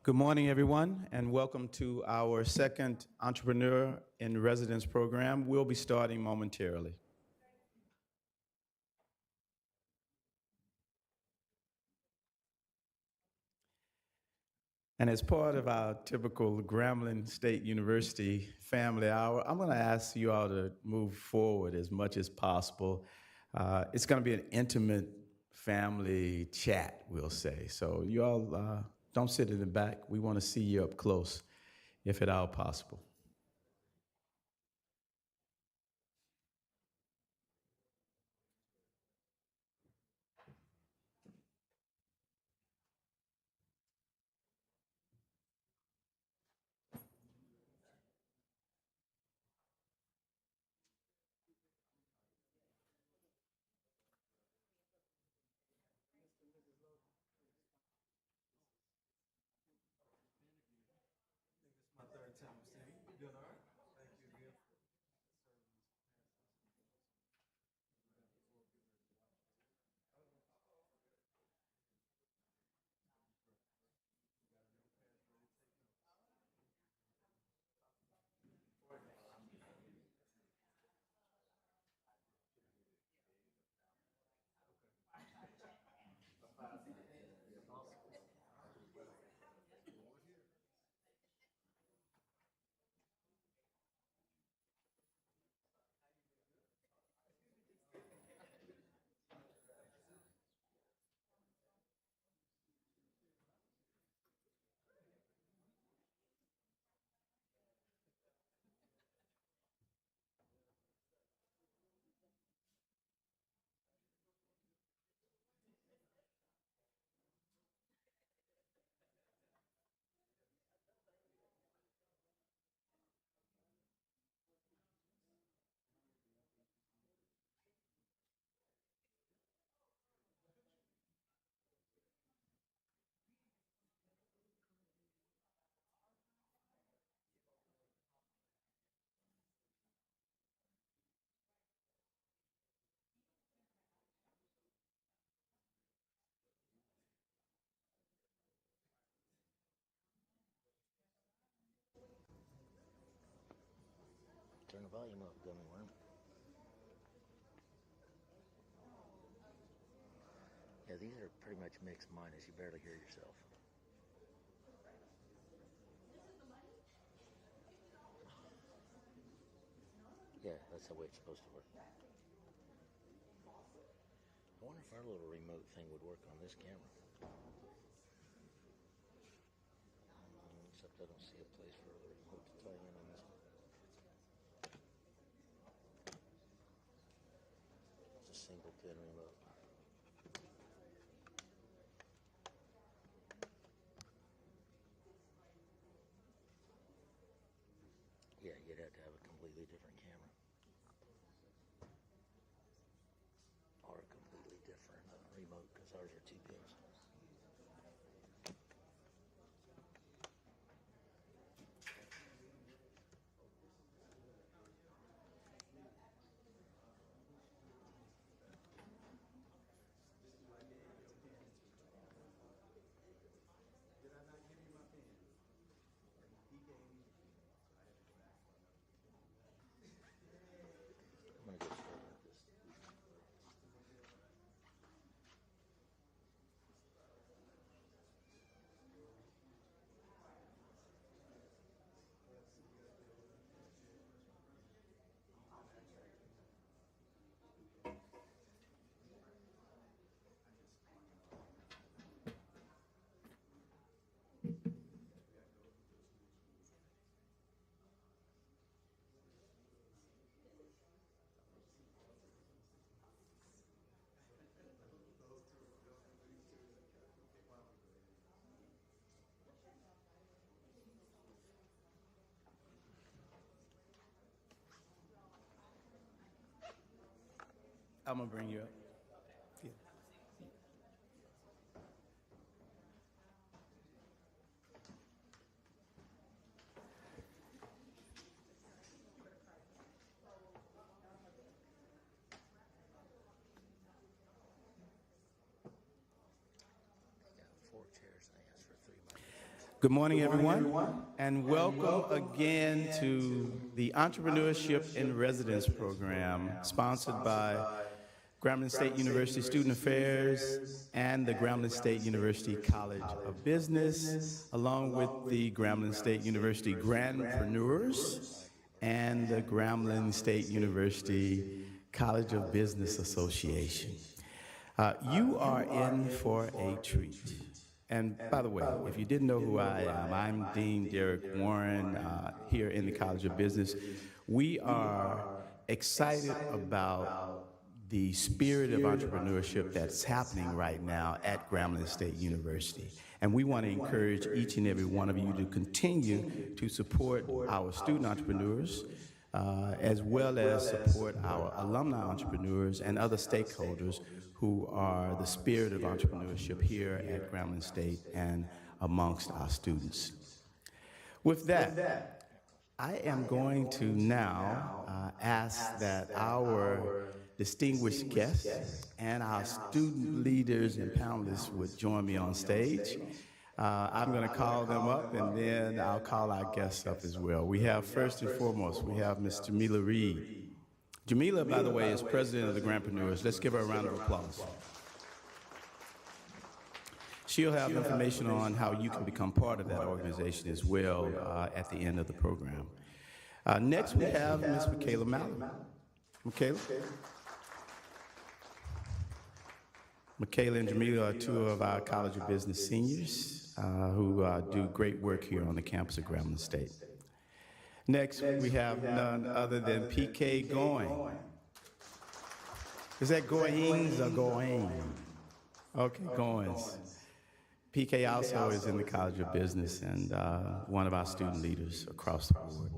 Good morning, everyone, and welcome to our second Entrepreneur in Residence program. We'll be starting momentarily. And as part of our typical Grambling State University family hour, I'm going to ask you all to move forward as much as possible. It's going to be an intimate family chat, we'll say. So you all don't sit in the back. We want to see you up close, if at all possible. Turn the volume up, gummy worm. Yeah, these are pretty much mixed minus. You barely hear yourself. Yeah, that's the way it's supposed to work. I wonder if our little remote thing would work on this camera. Except I don't see a place for the remote to tie in on this one. It's a single pin remote. Yeah, you'd have to have a completely different camera. Or a completely different remote, because ours are 2 pins. I'm going to go straight with this. I'm going to bring you up. Yeah. Got 4 chairs and I asked for 3 microphones. Good morning, everyone, and welcome again to the Entrepreneurship in Residence program, sponsored by Grambling State University Student Affairs and the Grambling State University College of Business, along with the Grambling State University Grandpreneurs and the Grambling State University College of Business Association. You are in for a treat. And by the way, if you didn't know who I am, I'm Dean Derek Warren here in the College of Business. We are excited about the spirit of entrepreneurship that's happening right now at Grambling State University. And we want to encourage each and every one of you to continue to support our student entrepreneurs, as well as support our alumni entrepreneurs and other stakeholders who are the spirit of entrepreneurship here at Grambling State and amongst our students. With that, I am going to now ask that our distinguished guests and our student leaders and panelists would join me on stage. I'm going to call them up, and then I'll call our guests up as well. We have, first and foremost, we have Ms. Jamila Reed. Jamila, by the way, is president of the Grandpreneurs. Let's give her a round of applause. She'll have information on how you can become part of that organization as well at the end of the program. Next, we have Ms. Michaela Mallory. Michaela? Michaela and Jamila are two of our College of Business seniors who do great work here on the campus of Grambling State. Next, we have none other than PK Goins. Is that Goins or Going? Okay, Goins. PK also is in the College of Business and one of our student leaders across the board.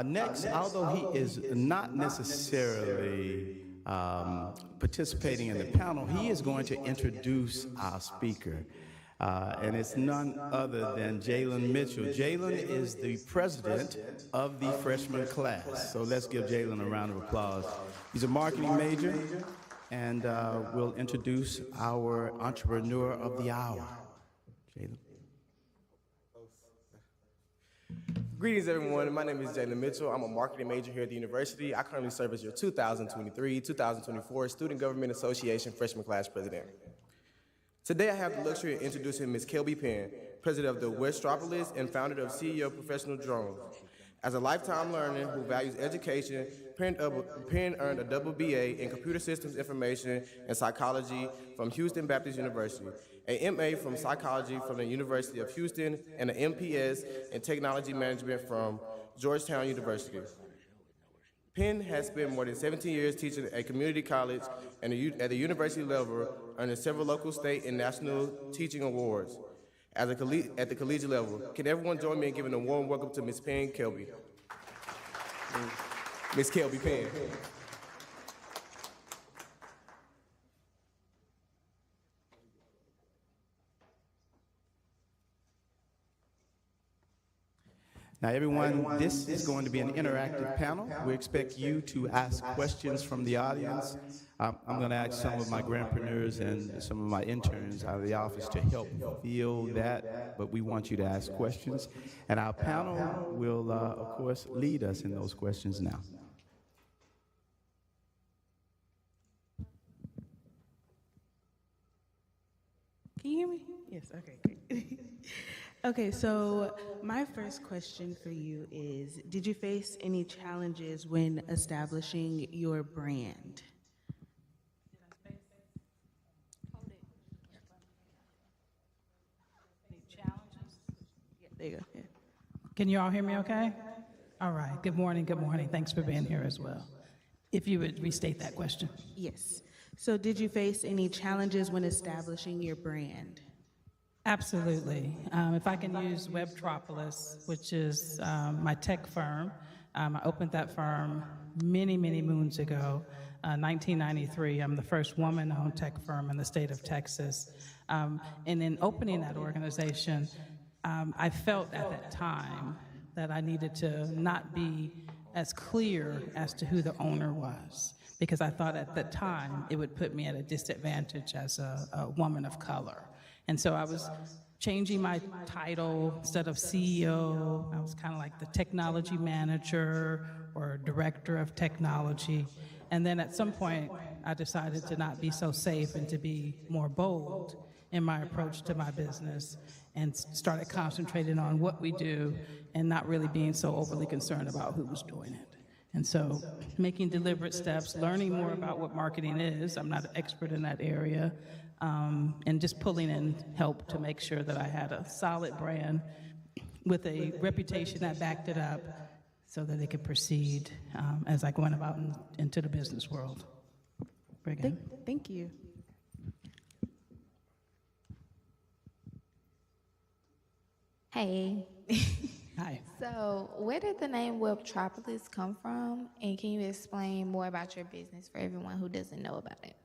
Next, although he is not necessarily participating in the panel, he is going to introduce our speaker. And it's none other than Jalen Mitchell. Jalen is the president of the freshman class. So let's give Jalen a round of applause. He's a marketing major, and we'll introduce our entrepreneur of the hour. Jalen. Greetings, everyone. My name is Jalen Mitchell. I'm a marketing major here at the university. I currently serve as your 2023-2024 Student Government Association freshman class president. Today, I have the luxury of introducing Ms. Kelby Penn, president of the Web Tropolis and founder of CEO Professional Drones. As a lifetime learner who values education, Penn earned a double BA in Computer Systems Information and Psychology from Houston Baptist University, a MA from Psychology from the University of Houston, and an MPS in Technology Management from Georgetown University. Penn has spent more than 17 years teaching at a community college and at the university level, earning several local, state, and national teaching awards. At the collegiate level, can everyone join me in giving a warm welcome to Ms. Penn Kelby? Ms. Kelby Penn. Now, everyone, this is going to be an interactive panel. We expect you to ask questions from the audience. I'm going to ask some of my grandpreneurs and some of my interns out of the office to help field that, but we want you to ask questions. And our panel will, of course, lead us in those questions now. Can you hear me? Yes, okay, great. Okay, so my first question for you is, did you face any challenges when establishing your brand? Any challenges? Yeah, there you go. Yeah. Can you all hear me okay? All right, good morning, good morning. Thanks for being here as well. If you would restate that question. Yes. So did you face any challenges when establishing your brand? Absolutely. If I can use Web Tropolis, which is my tech firm. I opened that firm many, many moons ago, 1993. I'm the first woman-owned tech firm in the state of Texas. And in opening that organization, I felt at that time that I needed to not be as clear as to who the owner was, because I thought at the time it would put me at a disadvantage as a woman of color. And so I was changing my title. Instead of CEO, I was kind of like the technology manager or director of technology. And then at some point, I decided to not be so safe and to be more bold in my approach to my business, and started concentrating on what we do and not really being so overly concerned about who was doing it. And so making deliberate steps, learning more about what marketing is. I'm not an expert in that area. And just pulling in help to make sure that I had a solid brand with a reputation that backed it up so that it could proceed as I went about into the business world. Very good. Thank you. Hey. Hi. So, where did the name Web Tropolis come from? And can you explain more about your business for everyone who doesn't know about it?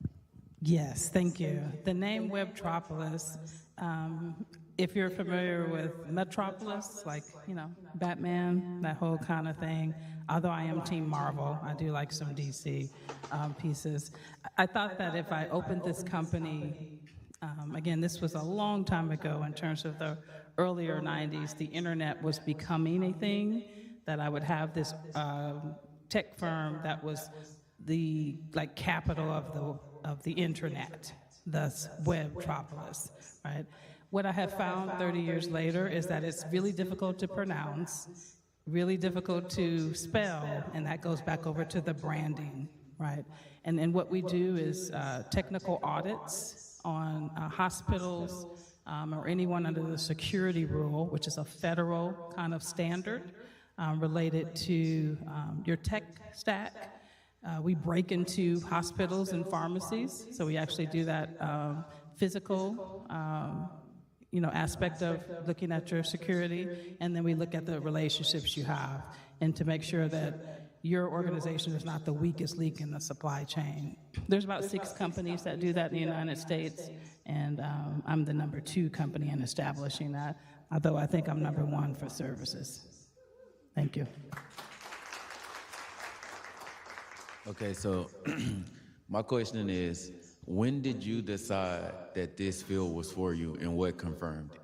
Yes, thank you. The name Web Tropolis, if you're familiar with Metropolis, like, you know, Batman, that whole kind of thing, although I am Team Marvel, I do like some DC pieces. I thought that if I opened this company, again, this was a long time ago in terms of the earlier 90s, the internet was becoming a thing, that I would have this tech firm that was the like capital of the internet, thus Web Tropolis, right? What I have found 30 years later is that it's really difficult to pronounce, really difficult to spell, and that goes back over to the branding, right? And then what we do is technical audits on hospitals or anyone under the security rule, which is a federal kind of standard related to your tech stack. We break into hospitals and pharmacies, so we actually do that physical aspect of looking at your security, and then we look at the relationships you have, and to make sure that your organization is not the weakest link in the supply chain. There's about 6 companies that do that in the United States, and I'm the number 2 company in establishing that, although I think I'm number 1 for services. Thank you. Okay, so my question is, when did you decide that this field was for you, and what confirmed it?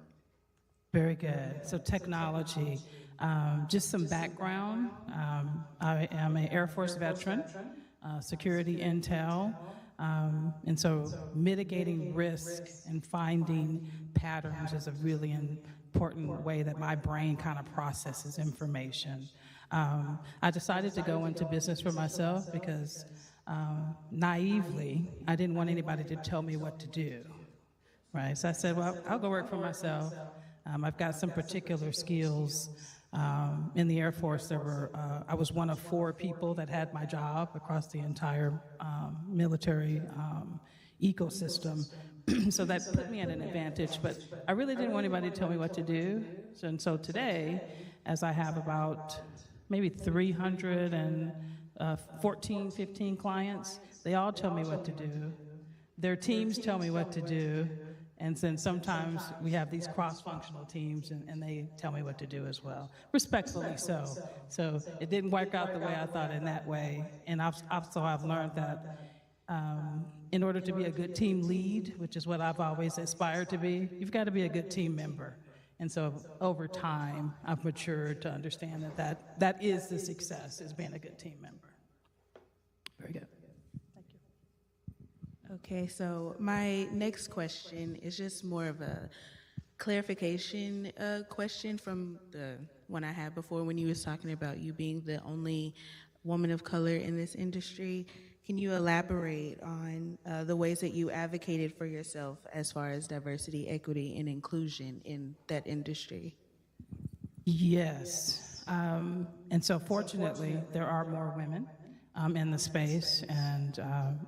Very good. So technology, just some background. I am an Air Force veteran, security intel, and so mitigating risk and finding patterns is a really important way that my brain kind of processes information. I decided to go into business for myself because naively, I didn't want anybody to tell me what to do, right? So I said, well, I'll go work for myself. I've got some particular skills. In the Air Force, I was one of 4 people that had my job across the entire military ecosystem. So that put me at an advantage, but I really didn't want anybody to tell me what to do. So today, as I have about maybe 314, 15 clients, they all tell me what to do. Their teams tell me what to do. And then sometimes we have these cross-functional teams, and they tell me what to do as well, respectfully so. So it didn't work out the way I thought in that way. And I've learned that in order to be a good team lead, which is what I've always aspired to be, you've got to be a good team member. And so over time, I've matured to understand that is the success, is being a good team member. Very good. Thank you. Okay, so my next question is just more of a clarification question from the one I had before when you was talking about you being the only woman of color in this industry. Can you elaborate on the ways that you advocated for yourself as far as diversity, equity, and inclusion in that industry? Yes, and so fortunately, there are more women in the space, and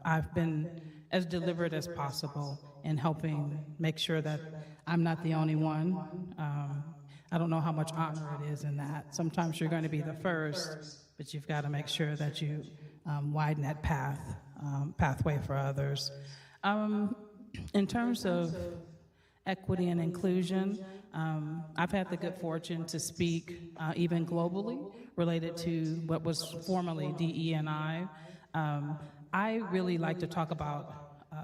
I've been as deliberate as possible in helping make sure that I'm not the only one. I don't know how much honor it is in that. Sometimes you're going to be the first, but you've got to make sure that you widen that pathway for others. In terms of equity and inclusion, I've had the good fortune to speak even globally related to what was formerly DE&I. I really like to talk about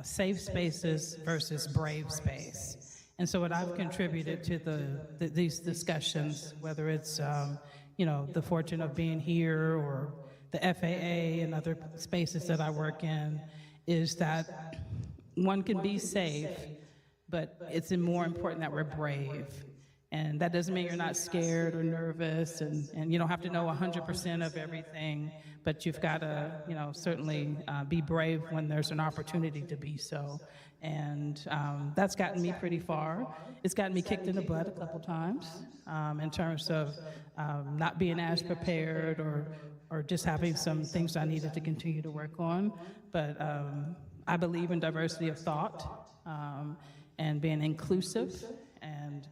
safe spaces versus brave space. And so what I've contributed to these discussions, whether it's, the fortune of being here or the FAA and other spaces that I work in, is that one can be safe, but it's more important that we're brave. And that doesn't mean you're not scared or nervous, and you don't have to know 100% of everything, but you've got to, certainly be brave when there's an opportunity to be so. And that's gotten me pretty far. It's gotten me kicked in the butt a couple times in terms of not being as prepared or just having some things I needed to continue to work on. But I believe in diversity of thought and being inclusive, and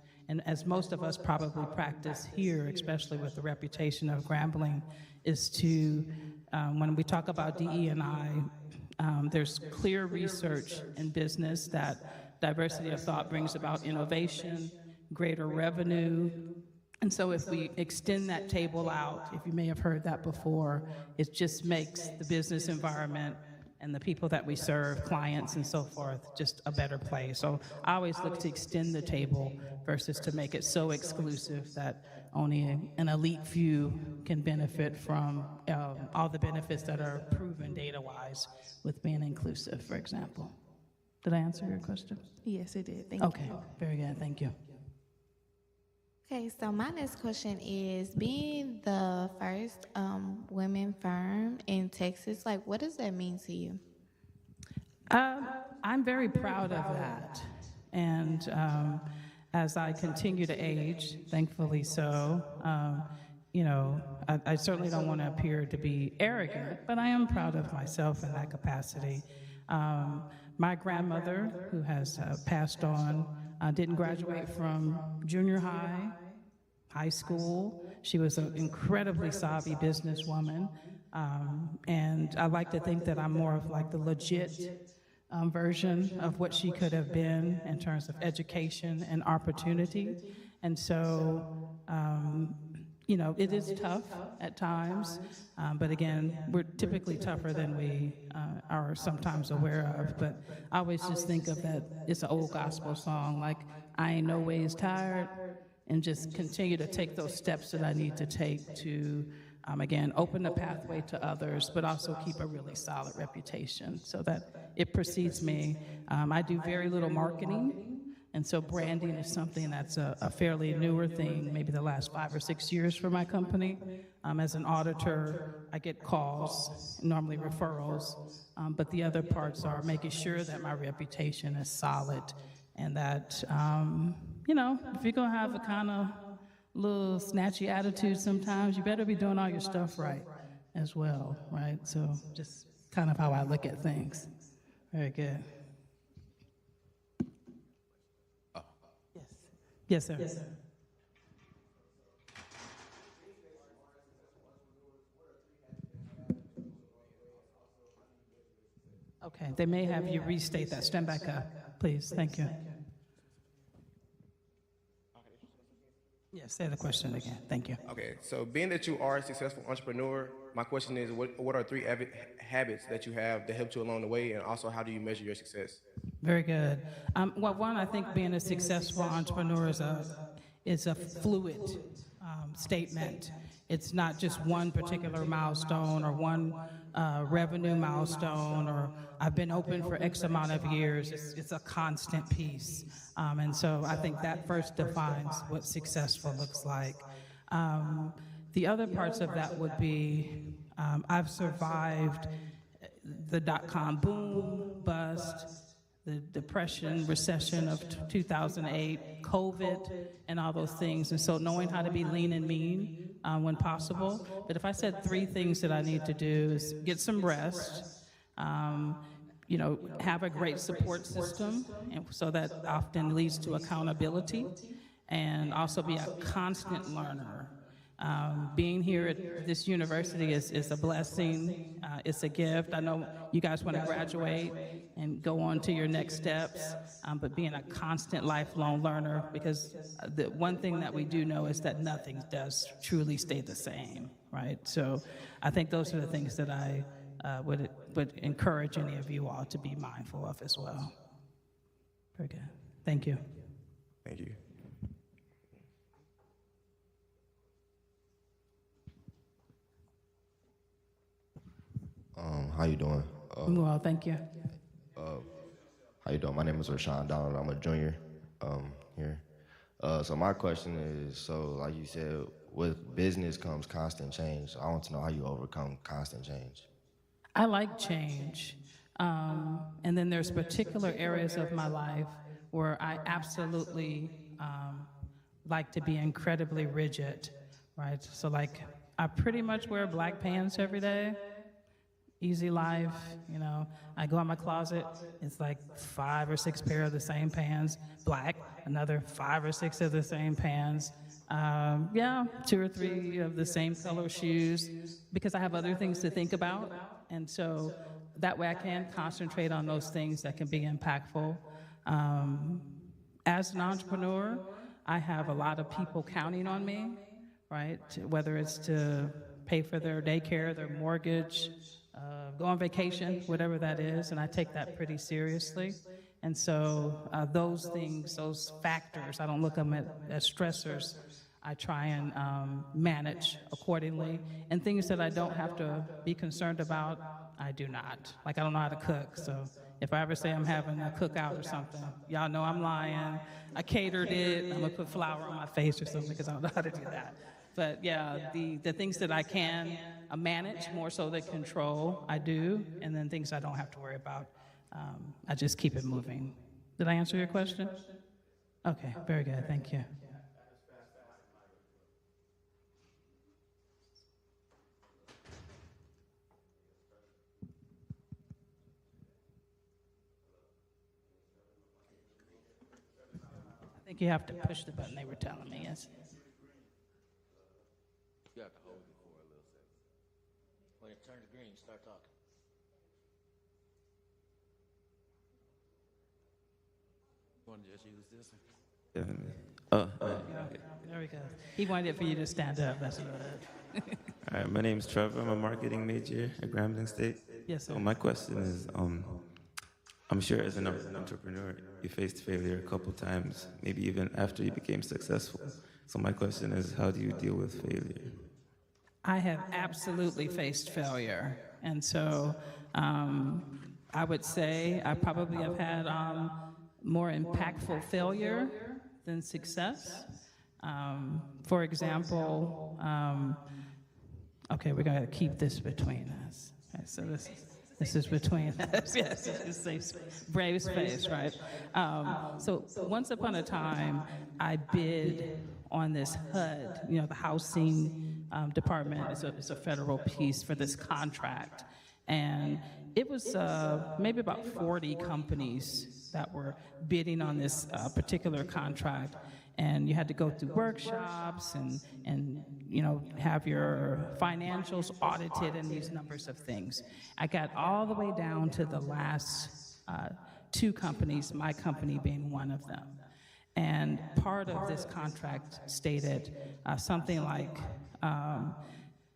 as most of us probably practice here, especially with the reputation of Grambling, is to, when we talk about DE&I, there's clear research in business that diversity of thought brings about innovation, greater revenue. And so if we extend that table out, if you may have heard that before, it just makes the business environment and the people that we serve, clients and so forth, just a better place. So I always look to extend the table versus to make it so exclusive that only an elite few can benefit from all the benefits that are proven data-wise with being inclusive, for example. Did I answer your question? Yes, it did. Thank you. Okay, very good, thank you. Okay, so my next question is, being the first women firm in Texas, what does that mean to you? I'm very proud of that. And as I continue to age, thankfully so, I certainly don't want to appear to be arrogant, but I am proud of myself in that capacity. My grandmother, who has passed on, didn't graduate from junior high school. She was an incredibly savvy businesswoman. And I like to think that I'm more of the legit version of what she could have been in terms of education and opportunity. And so, it is tough at times, but again, we're typically tougher than we are sometimes aware of. But I always just think of that, it's an old gospel song, I ain't no ways tired, and just continue to take those steps that I need to take to, again, open the pathway to others, but also keep a really solid reputation so that it precedes me. I do very little marketing, and so branding is something that's a fairly newer thing, maybe the last 5 or 6 years for my company. As an auditor, I get calls, normally referrals, but the other parts are making sure that my reputation is solid and that, if you're gonna have a kind of little snatchy attitude sometimes, you better be doing all your stuff right as well, right? So just kind of how I look at things. Very good. Yes, sir. Yes, sir. Okay, they may have you restate that. Stand back up, please. Thank you. Yes, say the question again. Thank you. Okay, so being that you are a successful entrepreneur, my question is, what are 3 habits that you have that helped you along the way, and also how do you measure your success? Very good. Well, one, I think being a successful entrepreneur is a fluid statement. It's not just one particular milestone or one revenue milestone, or I've been open for X amount of years. It's a constant piece. And so I think that first defines what successful looks like. The other parts of that would be, I've survived the dot-com boom, bust, the depression, recession of 2008, COVID, and all those things. And so knowing how to be lean and mean when possible. But if I said 3 things that I need to do is get some rest, have a great support system, and so that often leads to accountability, and also be a constant learner. Being here at this university is a blessing. It's a gift. I know you guys want to graduate and go on to your next steps, but being a constant lifelong learner, because the one thing that we do know is that nothing does truly stay the same, right? So I think those are the things that I would encourage any of you all to be mindful of as well. Very good. Thank you. Thank you. How you doing? Well, thank you. How you doing? My name is Rashawn Donald. I'm a junior here. So my question is, so like you said, with business comes constant change. So I want to know how you overcome constant change. I like change. And then there's particular areas of my life where I absolutely like to be incredibly rigid, right? So like, I pretty much wear black pants every day. Easy life, you know. I go in my closet, it's like 5 or 6 pair of the same pants, black, another 5 or 6 of the same pants. Yeah, 2 or 3 of the same color shoes, because I have other things to think about. And so that way I can concentrate on those things that can be impactful. As an entrepreneur, I have a lot of people counting on me, right? Whether it's to pay for their daycare, their mortgage, go on vacation, whatever that is, and I take that pretty seriously. And so those things, those factors, I don't look at them as stressors. I try and manage accordingly. And things that I don't have to be concerned about, I do not. Like, I don't know how to cook, so if I ever say I'm having a cookout or something, y'all know I'm lying. I catered it, I'm gonna put flour on my face or something because I don't know how to do that. But yeah, the things that I can manage more so than control, I do. And then things I don't have to worry about, I just keep it moving. Did I answer your question? Okay, very good, thank you. I think you have to push the button, they were telling me, yes. You have to hold it for a little second. When it turns green, start talking. You want to just use this one? There we go. He wanted it for you to stand up, that's what it is. All right, my name's Trevor. I'm a marketing major at Grambling State. Yes, sir. So my question is, I'm sure as an entrepreneur, you faced failure a couple times, maybe even after you became successful. So my question is, how do you deal with failure? I have absolutely faced failure. And so I would say I probably have had more impactful failure than success. For example, okay, we're going to keep this between us. Okay, so this is between us. Yes, it's a brave space, right? So once upon a time, I bid on this HUD, you know, the housing department. It's a federal piece for this contract. And it was maybe about 40 companies that were bidding on this particular contract. And you had to go through workshops and you know, have your financials audited and these numbers of things. I got all the way down to the last 2 companies, my company being one of them. And part of this contract stated something like,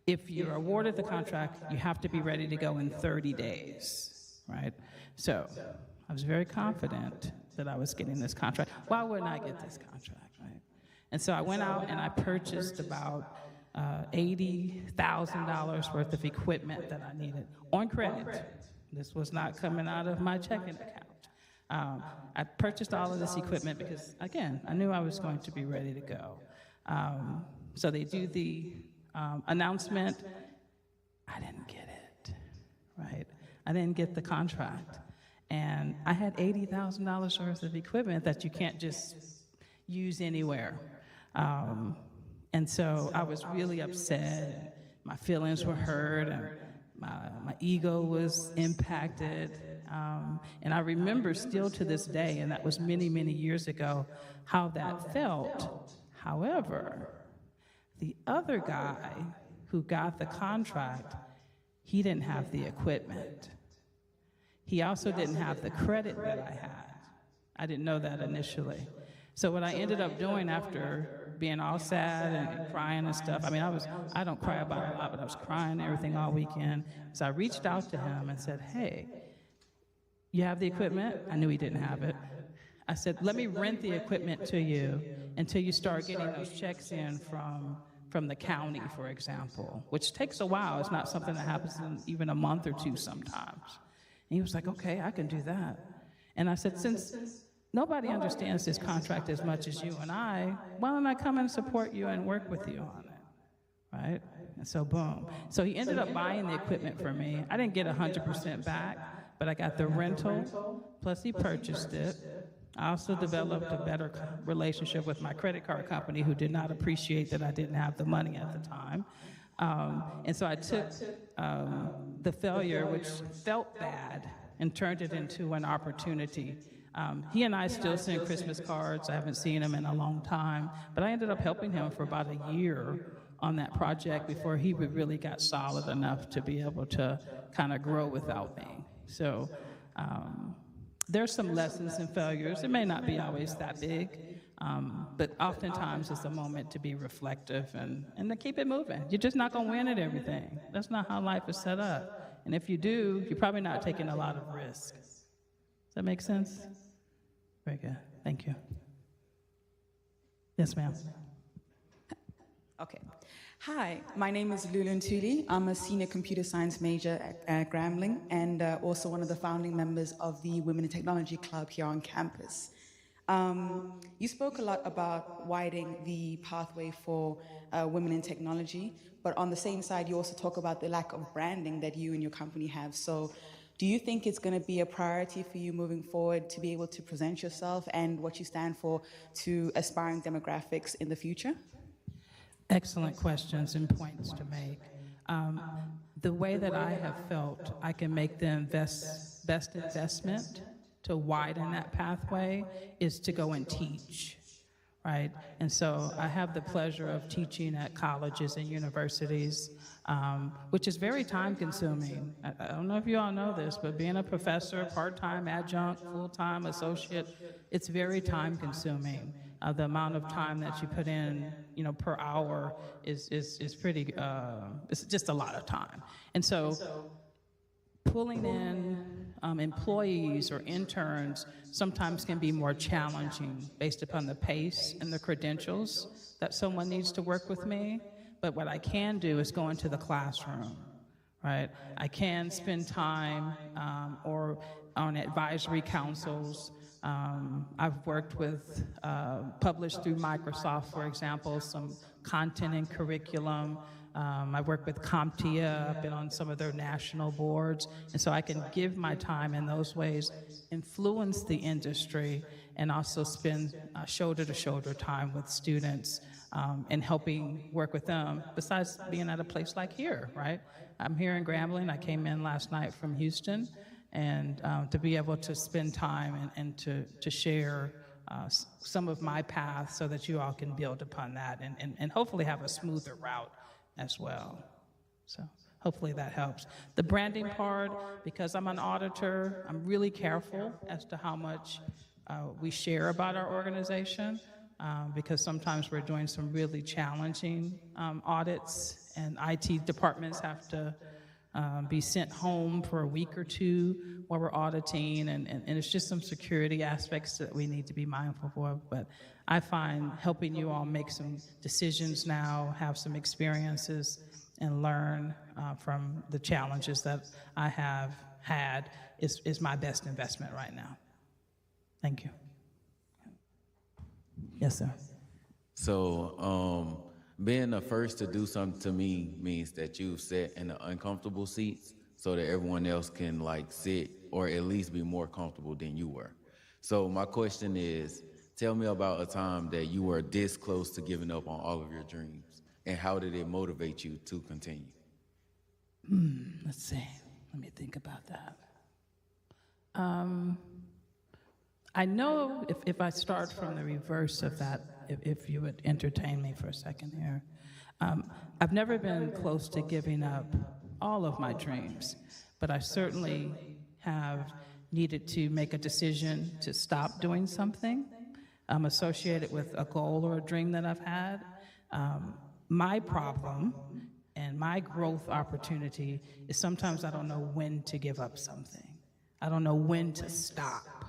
if you're awarded the contract, you have to be ready to go in 30 days, right? So I was very confident that I was getting this contract. Why wouldn't I get this contract, right? And so I went out and I purchased about $80,000 worth of equipment that I needed on credit. This was not coming out of my checking account. I purchased all of this equipment because, again, I knew I was going to be ready to go. So they do the announcement. I didn't get it, right? I didn't get the contract. And I had $80,000 worth of equipment that you can't just use anywhere. And so I was really upset. My feelings were hurt, and my ego was impacted. And I remember still to this day, and that was many, many years ago, how that felt. However, the other guy who got the contract, he didn't have the equipment. He also didn't have the credit that I had. I didn't know that initially. So what I ended up doing after being all sad and crying and stuff, I mean, I don't cry about it a lot, but I was crying and everything all weekend. So I reached out to him and said, hey, you have the equipment? I knew he didn't have it. I said, let me rent the equipment to you until you start getting those checks in from the county, for example, which takes a while. It's not something that happens in even a month or two sometimes. And he was like, okay, I can do that. And I said, since nobody understands this contract as much as you and I, why don't I come and support you and work with you on it, right? And so boom. So he ended up buying the equipment for me. I didn't get 100% back, but I got the rental, plus he purchased it. I also developed a better relationship with my credit card company, who did not appreciate that I didn't have the money at the time. And so I took the failure, which felt bad, and turned it into an opportunity. He and I still send Christmas cards. I haven't seen him in a long time, but I ended up helping him for about a year on that project before he really got solid enough to be able to kind of grow without me. So there's some lessons and failures. It may not be always that big, but oftentimes it's a moment to be reflective and to keep it moving. You're just not going to win at everything. That's not how life is set up. And if you do, you're probably not taking a lot of risk. Does that make sense? Very good. Thank you. Yes, ma'am. Okay. Hi, my name is Lulun Tuli. I'm a senior computer science major at Grambling and also one of the founding members of the Women in Technology Club here on campus. You spoke a lot about widening the pathway for women in technology, but on the same side, you also talk about the lack of branding that you and your company have. So do you think it's going to be a priority for you moving forward to be able to present yourself and what you stand for to aspiring demographics in the future? Excellent questions and points to make. The way that I have felt I can make the best investment to widen that pathway is to go and teach, right? And so I have the pleasure of teaching at colleges and universities, which is very time-consuming. I don't know if you all know this, but being a professor, part-time, adjunct, full-time, associate, it's very time-consuming. The amount of time that you put in, per hour is pretty, it's just a lot of time. And so pulling in employees or interns sometimes can be more challenging based upon the pace and the credentials that someone needs to work with me. But what I can do is go into the classroom, right? I can spend time or on advisory councils. I've worked with, published through Microsoft, for example, some content and curriculum. I've worked with CompTIA, I've been on some of their national boards, and so I can give my time in those ways, influence the industry, and also spend shoulder-to-shoulder time with students and helping work with them, besides being at a place like here, right? I'm here in Grambling. I came in last night from Houston, and to be able to spend time and to share some of my path so that you all can build upon that and hopefully have a smoother route as well. So hopefully that helps. The branding part, because I'm an auditor, I'm really careful as to how much we share about our organization because sometimes we're doing some really challenging audits, and IT departments have to be sent home for a week or two while we're auditing, and it's just some security aspects that we need to be mindful of. But I find helping you all make some decisions now, have some experiences, and learn from the challenges that I have had is my best investment right now. Thank you. Yes, sir. So, being the first to do something to me means that you've sat in the uncomfortable seats so that everyone else can sit or at least be more comfortable than you were. So my question is, tell me about a time that you were this close to giving up on all of your dreams, and how did it motivate you to continue? Let's see. Let me think about that. I know if I start from the reverse of that, if you would entertain me for a second here. I've never been close to giving up all of my dreams, but I certainly have needed to make a decision to stop doing something associated with a goal or a dream that I've had. My problem and my growth opportunity is sometimes I don't know when to give up something. I don't know when to stop.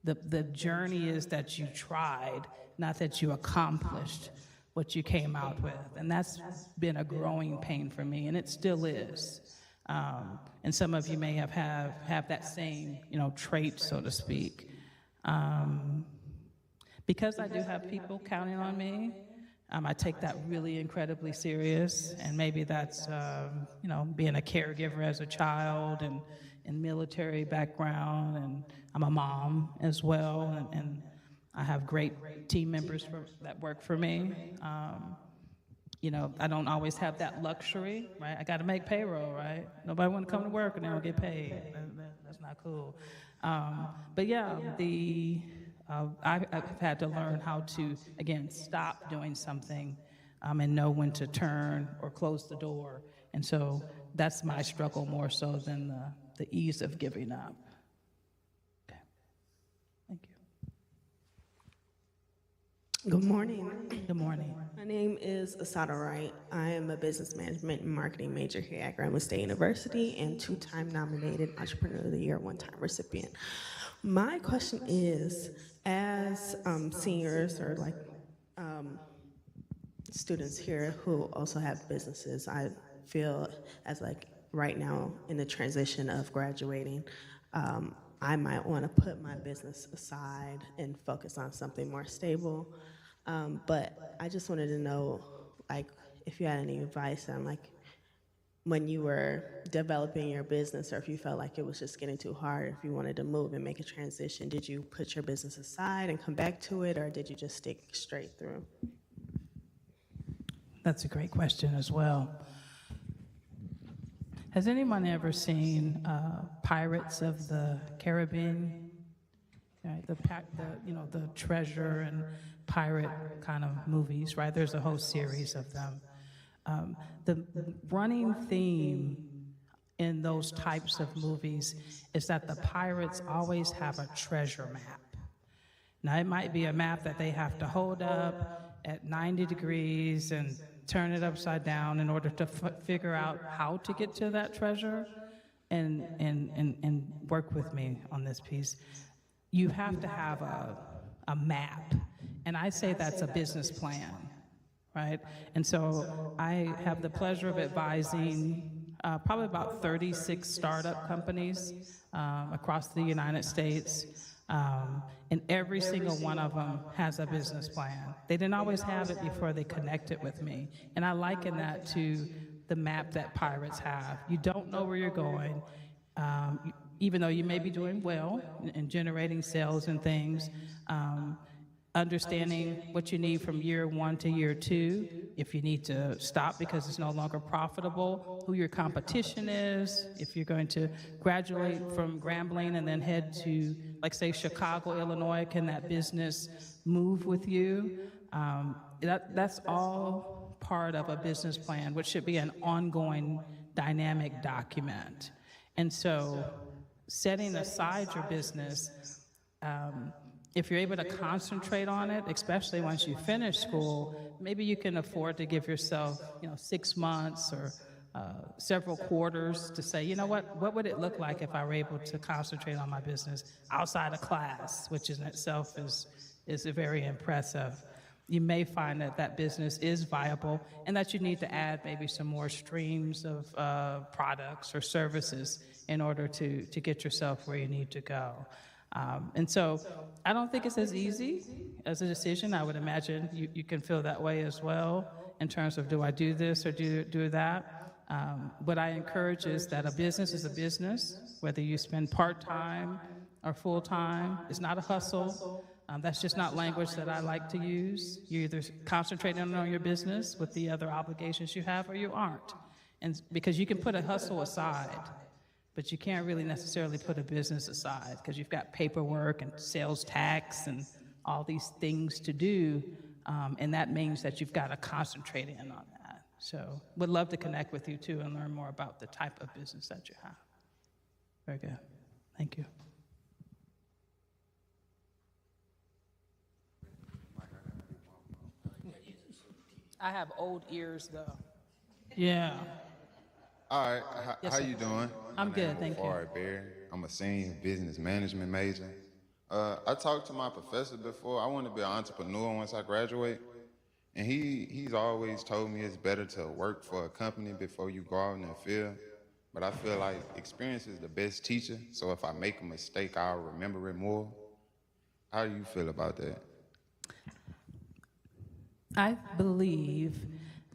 the journey is that you tried, not that you accomplished what you came out with. And that's been a growing pain for me, and it still is. And some of you may have that same, trait, so to speak. Because I do have people counting on me, I take that really incredibly serious, and maybe that's, being a caregiver as a child and military background, and I'm a mom as well, and I have great team members that work for me. I don't always have that luxury, right? I got to make payroll, right? Nobody want to come to work and they don't get paid. That's not cool. But yeah, I've had to learn how to, again, stop doing something and know when to turn or close the door. And so that's my struggle more so than the ease of giving up. Okay. Thank you. Good morning. Good morning. My name is Asada Wright. I am a business management and marketing major here at Grambling State University and two-time nominated Entrepreneur of the Year, one-time recipient. My question is, as seniors or students here who also have businesses, I feel as right now in the transition of graduating, I might want to put my business aside and focus on something more stable. But I just wanted to know, if you had any advice on, when you were developing your business, or if you felt like it was just getting too hard, if you wanted to move and make a transition, did you put your business aside and come back to it, or did you just stick straight through? That's a great question as well. Has anyone ever seen Pirates of the Caribbean? Right, the treasure and pirate kind of movies, right? There's a whole series of them. The running theme in those types of movies is that the pirates always have a treasure map. Now, it might be a map that they have to hold up at 90 degrees and turn it upside down in order to figure out how to get to that treasure, and work with me on this piece. You have to have a map, and I say that's a business plan, right? And so I have the pleasure of advising probably about 36 startup companies across the United States, and every single one of them has a business plan. They didn't always have it before they connected with me, and I liken that to the map that pirates have. You don't know where you're going, even though you may be doing well and generating sales and things. Understanding what you need from year 1 to year 2, if you need to stop because it's no longer profitable, who your competition is, if you're going to graduate from Grambling and then head to, say, Chicago, Illinois, can that business move with you? That's all part of a business plan, which should be an ongoing dynamic document. And so setting aside your business, if you're able to concentrate on it, especially once you finish school, maybe you can afford to give yourself, 6 months or several quarters to say, what would it look like if I were able to concentrate on my business outside of class, which in itself is very impressive. You may find that business is viable and that you need to add maybe some more streams of products or services in order to get yourself where you need to go. And so I don't think it's as easy as a decision. I would imagine you can feel that way as well in terms of, do I do this or do that? What I encourage is that a business is a business, whether you spend part-time or full-time. It's not a hustle. That's just not language that I like to use. You're either concentrating on your business with the other obligations you have, or you aren't. And because you can put a hustle aside, but you can't really necessarily put a business aside because you've got paperwork and sales tax and all these things to do, and that means that you've got to concentrate in on that. So would love to connect with you too and learn more about the type of business that you have. Very good. Thank you. I have old ears though. Yeah. All right, Yes, how sir. you doing? I'm My good, name is thank you. Barry Bear. I'm a senior business management major. I talked to my professor before. I want to be an entrepreneur once I graduate. And he's always told me it's better to work for a company before you go out in the field. But I feel like experience is the best teacher. So if I make a mistake, I'll remember it more. How do you feel about that? I believe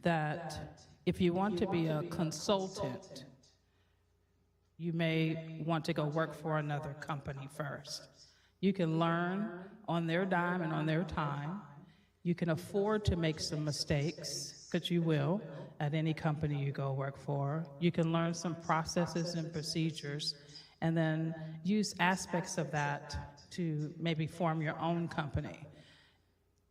that if you want to be a consultant, you may want to go work for another company first. You can learn on their dime and on their time. You can afford to make some mistakes, because you will at any company you go work for. You can learn some processes and procedures, and then use aspects of that to maybe form your own company.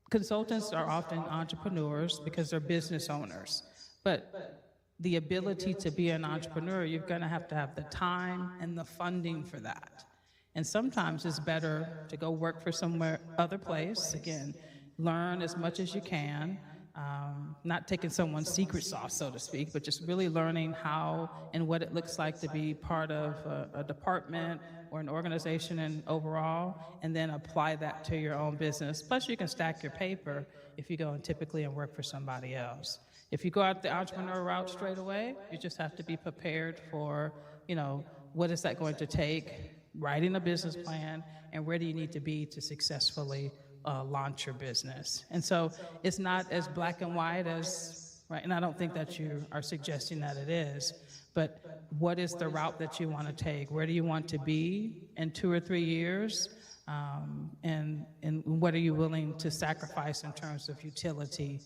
Consultants are often entrepreneurs because they're business owners, but the ability to be an entrepreneur, you're going to have the time and the funding for that. And sometimes it's better to go work for somewhere other place, again, learn as much as you can, not taking someone's secret sauce, so to speak, but just really learning how and what it looks like to be part of a department or an organization and overall, and then apply that to your own business. Plus, you can stack your paper if you go and typically work for somebody else. If you go out the entrepreneur route straight away, you just have to be prepared for, what is that going to take, writing a business plan, and where do you need to be to successfully launch your business. And so it's not as black and white as, right, and I don't think that you are suggesting that it is, but what is the route that you want to take? Where do you want to be in 2 or 3 years? And what are you willing to sacrifice in terms of utility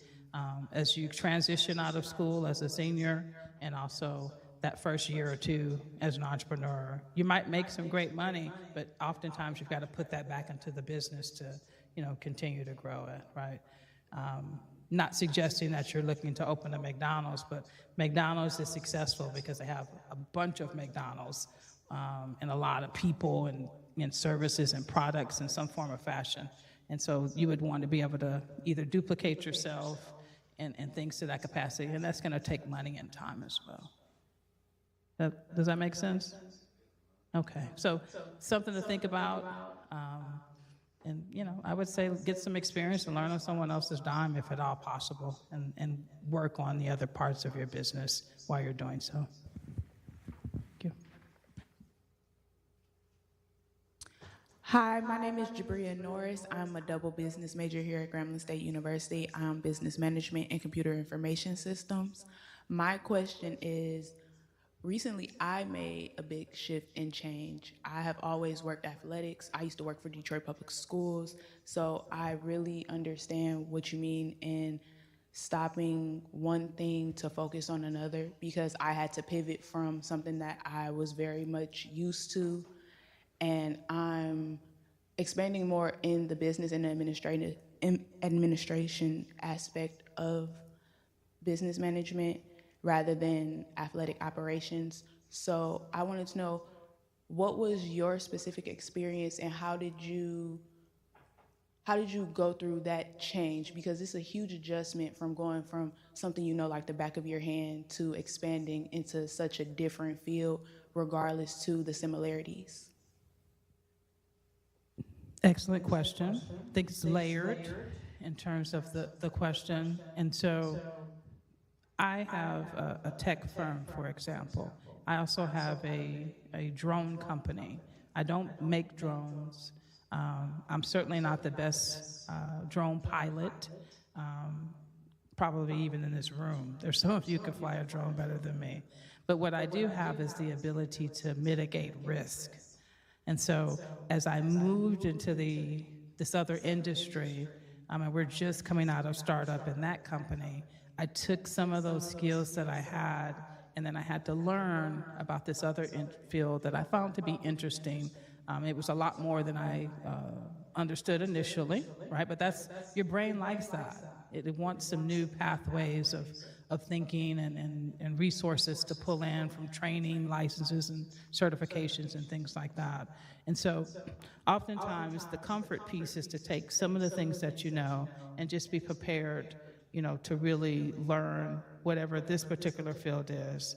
as you transition out of school as a senior, and also that first year or two as an entrepreneur? You might make some great money, but oftentimes you've got to put that back into the business to continue to grow it, right? Not suggesting that you're looking to open a McDonald's, but McDonald's is successful because they have a bunch of McDonald's and a lot of people and services and products in some form or fashion. And so you would want to be able to either duplicate yourself and things to that capacity, and that's going to take money and time as well. Does that make sense? Okay, so something to think about. And, I would say get some experience and learn on someone else's dime if at all possible, and work on the other parts of your business while you're doing so. Thank you. Hi, my name is Jabria Norris. I'm a double business major here at Grambling State University. I'm business management and computer information systems. My question is, recently, I made a big shift and change. I have always worked athletics. I used to work for Detroit Public Schools, so I really understand what you mean in stopping one thing to focus on another, because I had to pivot from something that I was very much used to, and I'm expanding more in the business and administration aspect of business management rather than athletic operations. So I wanted to know, what was your specific experience, and how did you go through that change? Because it's a huge adjustment from going from something like the back of your hand to expanding into such a different field, regardless to the similarities. Excellent question. I think it's layered in terms of the question. And so I have a tech firm, for example. I also have a drone company. I don't make drones. I'm certainly not the best drone pilot, probably even in this room. There's some of you who can fly a drone better than me. But what I do have is the ability to mitigate risk. And so as I moved into this other industry, we're just coming out of startup in that company, I took some of those skills that I had, and then I had to learn about this other field that I found to be interesting. It was a lot more than I understood initially, right? But your brain likes that. It wants some new pathways of thinking and resources to pull in from training, licenses, and certifications and things like that. And so oftentimes the comfort piece is to take some of the things that you know and just be prepared to really learn whatever this particular field is.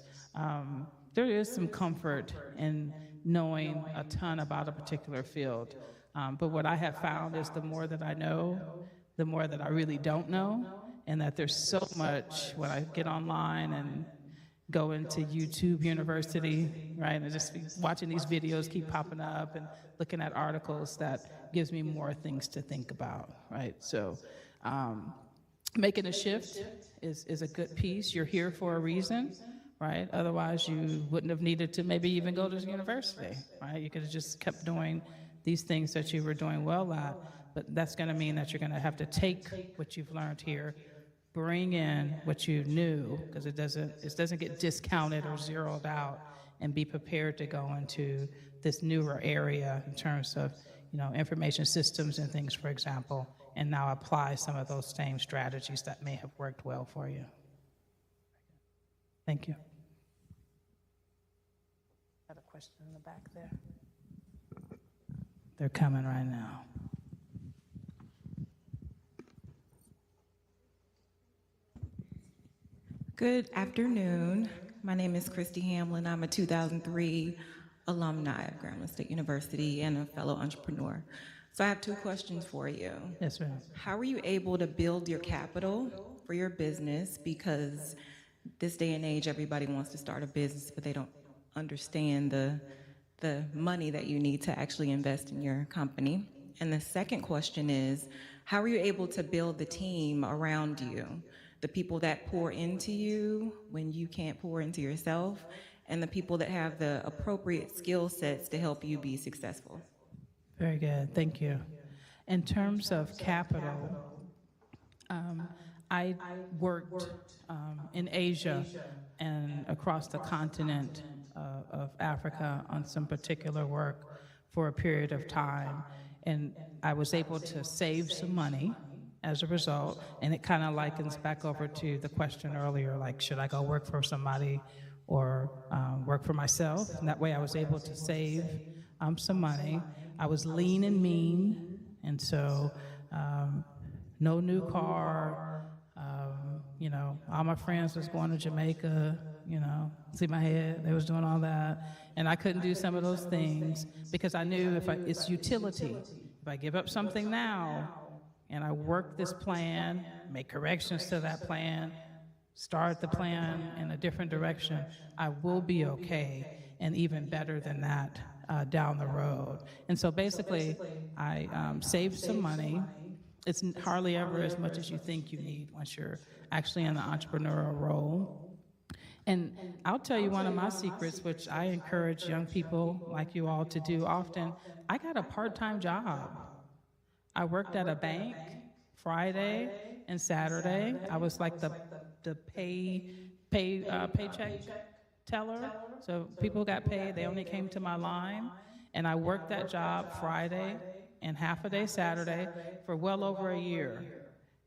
There is some comfort in knowing a ton about a particular field. But what I have found is the more that I know, the more that I really don't know, and that there's so much when I get online and go into YouTube University, right, and just be watching these videos keep popping up and looking at articles that gives me more things to think about, right? So making a shift is a good piece. You're here for a reason, right? Otherwise, you wouldn't have needed to maybe even go to university, right? You could have just kept doing these things that you were doing well at, but that's gonna mean that you're gonna have to take what you've learned here, bring in what you knew, because it doesn't get discounted or zeroed out, and be prepared to go into this newer area in terms of, you know, information systems and things, for example, and now apply some of those same strategies that may have worked well for you. Thank you. Got a question in the back there? They're coming right now. Good afternoon. My name is Christy Hamlin. I'm a 2003 alumni of Grambling State University and a fellow entrepreneur. So I have two questions for you. Yes, ma'am. How were you able to build your capital for your business? Because this day and age, everybody wants to start a business, but they don't understand the money that you need to actually invest in your company. And the second question is, how were you able to build the team around you? The people that pour into you when you can't pour into yourself, and the people that have the appropriate skill sets to help you be successful. Very good, thank you. In terms of capital, I worked in Asia and across the continent of Africa on some particular work for a period of time, and I was able to save some money as a result, and it kind of likens back over to the question earlier, like, should I go work for somebody or work for myself? And that way I was able to save some money. I was lean and mean, and so no new car, you know, all my friends was going to Jamaica, you know, see my head, they was doing all that, and I couldn't do some of those things because I knew it's utility. If I give up something now, and I work this plan, make corrections to that plan, start the plan in a different direction, I will be okay, and even better than that down the road. And so basically, I saved some money. It's hardly ever as much as you think you need once you're actually in the entrepreneurial role. And I'll tell you one of my secrets, which I encourage young people like you all to do often. I got a part-time job. I worked at a bank Friday and Saturday. I was like the paycheck teller. So people got paid, they only came to my line. And I worked that job Friday and half a day Saturday for well over a year.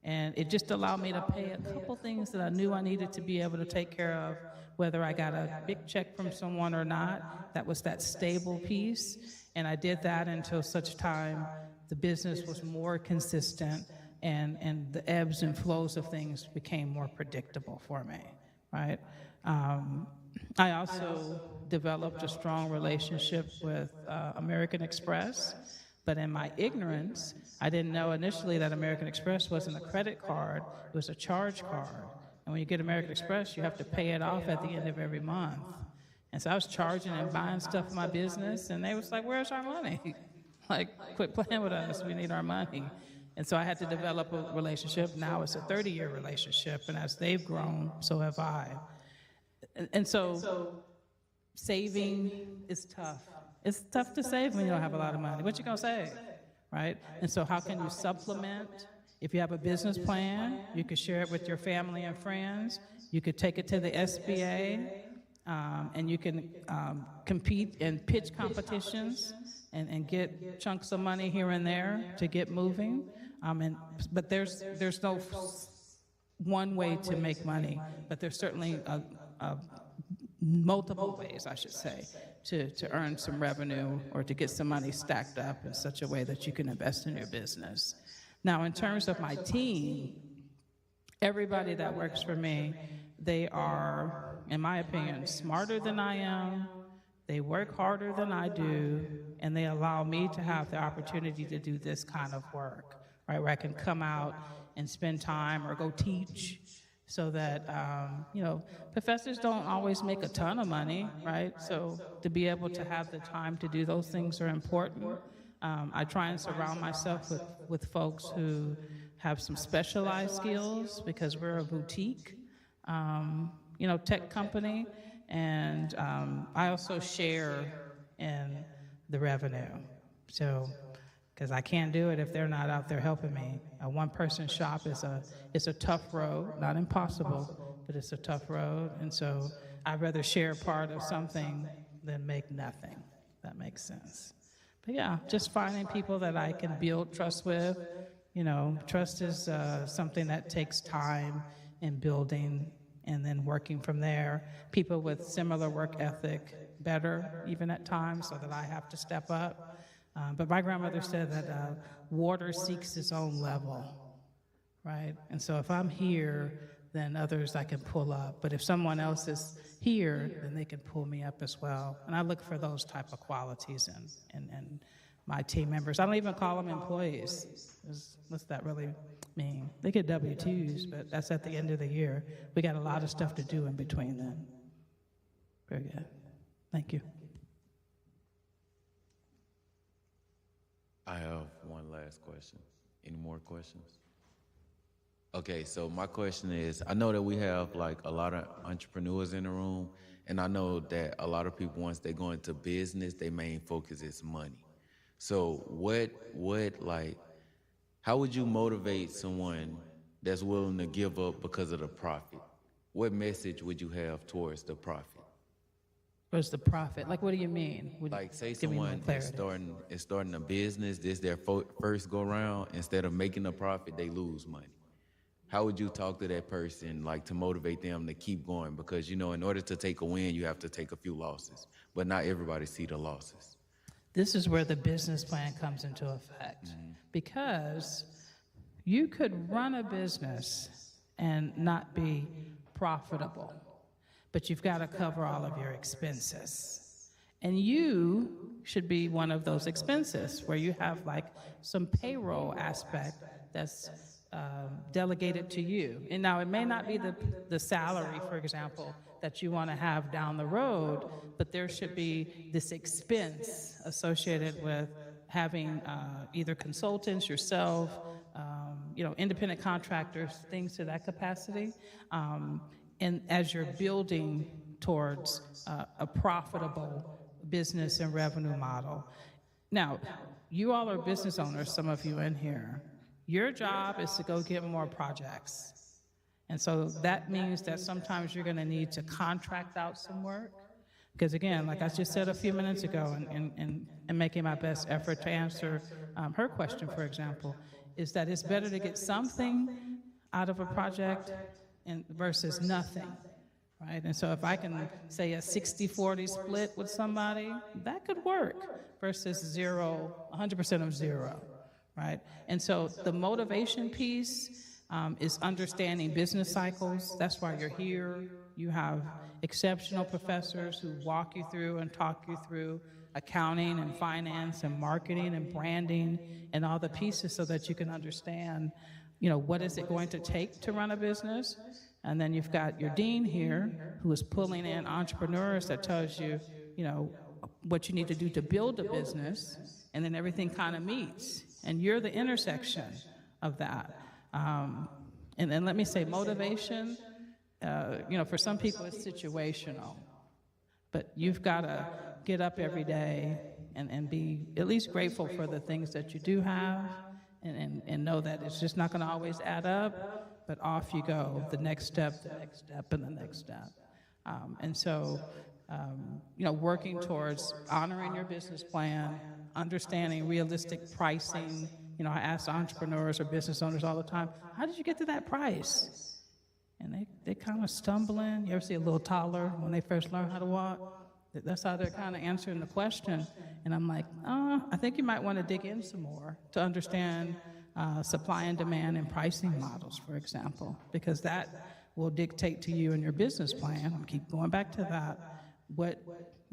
And it just allowed me to pay a couple things that I knew I needed to be able to take care of, whether I got a big check from someone or not. That was that stable piece. And I did that until such time the business was more consistent and the ebbs and flows of things became more predictable for me, right? I also developed a strong relationship with American Express, but in my ignorance, I didn't know initially that American Express wasn't a credit card, it was a charge card. And when you get American Express, you have to pay it off at the end of every month. And so I was charging and buying stuff for my business, and they was like, where's our money? Like, quit playing with us, we need our money. And so I had to develop a relationship. Now it's a 30-year relationship, and as they've grown, so have I. And so saving is tough. It's tough to save when you don't have a lot of money. What you gonna save, right? And so how can you supplement? If you have a business plan, you could share it with your family and friends. You could take it to the SBA, and you can compete in pitch competitions and get chunks of money here and there to get moving. But there's no one way to make money, but there's certainly multiple ways, I should say, to earn some revenue or to get some money stacked up in such a way that you can invest in your business. Now, in terms of my team, everybody that works for me, they are, in my opinion, smarter than I am, They work harder than I do, and they allow me to have the opportunity to do this kind of work, right? Where I can come out and spend time or go teach, so that, professors don't always make a ton of money, right? So to be able to have the time to do those things are important. I try and surround myself with folks who have some specialized skills, because we're a boutique, tech company. And I also share in the revenue. So, because I can't do it if they're not out there helping me. A one-person shop is a tough road, not impossible, but it's a tough road. And so I'd rather share part of something than make nothing. That makes sense. But yeah, just finding people that I can build trust with. Trust is something that takes time in building, and then working from there. People with similar work ethic, better even at times, so that I have to step up. But my grandmother said that water seeks its own level, right? And so if I'm here, then others I can pull up. But if someone else is here, then they can pull me up as well. And I look for those type of qualities in my team members. I don't even call them employees. What's that really mean? They get W-2s, but that's at the end of the year. We got a lot of stuff to do in between then. Very good. Thank you. I have one last question. Any more questions? Okay, so my question is, I know that we have like a lot of entrepreneurs in the room, and I know that a lot of people, once they go into business, their main focus is money. So how would you motivate someone that's willing to give up because of the profit? What message would you have towards the profit? Where's the profit? Like, what do you mean? Like, say someone is starting a business, this is their first go round, instead of making a profit, they lose money. How would you talk to that person, like, to motivate them to keep going? Because, in order to take a win, you have to take a few losses, but not everybody see the losses. This is where the business plan comes into effect, because you could run a business and not be profitable, but you've got to cover all of your expenses. And you should be one of those expenses where you have like some payroll aspect that's delegated to you. And now it may not be the salary, for example, that you want to have down the road, but there should be this expense associated with having either consultants, yourself, independent contractors, things to that capacity. And as you're building towards a profitable business and revenue model. Now, you all are business owners, some of you in here. Your job is to go get more projects. And so that means that sometimes you're going to need to contract out some work. Because again, like I just said a few minutes ago, and making my best effort to answer her question, for example, is that it's better to get something out of a project versus nothing, right? And so if I can say a 60-40 split with somebody, that could work, versus 100% of zero, right? And so the motivation piece is understanding business cycles. That's why you're here. You have exceptional professors who walk you through and talk you through accounting and finance and marketing and branding and all the pieces, so that you can understand, what is it going to take to run a business? And then you've got your dean here who is pulling in entrepreneurs that tells you, what you need to do to build a business, and then everything kind of meets. And you're the intersection of that. And then let me say, motivation, for some people it's situational, but you've got to get up every day and be at least grateful for the things that you do have, and know that it's just not going to always add up, but off you go, the next step, and the next step. And so, working towards honoring your business plan, understanding realistic pricing. I ask entrepreneurs or business owners all the time, how did you get to that price? And they kind of stumbling. You ever see a little toddler when they first learn how to walk? That's how they're kind of answering the question. And I'm like, I think you might want to dig in some more to understand supply and demand and pricing models, for example, because that will dictate to you in your business plan. I'll keep going back to that. What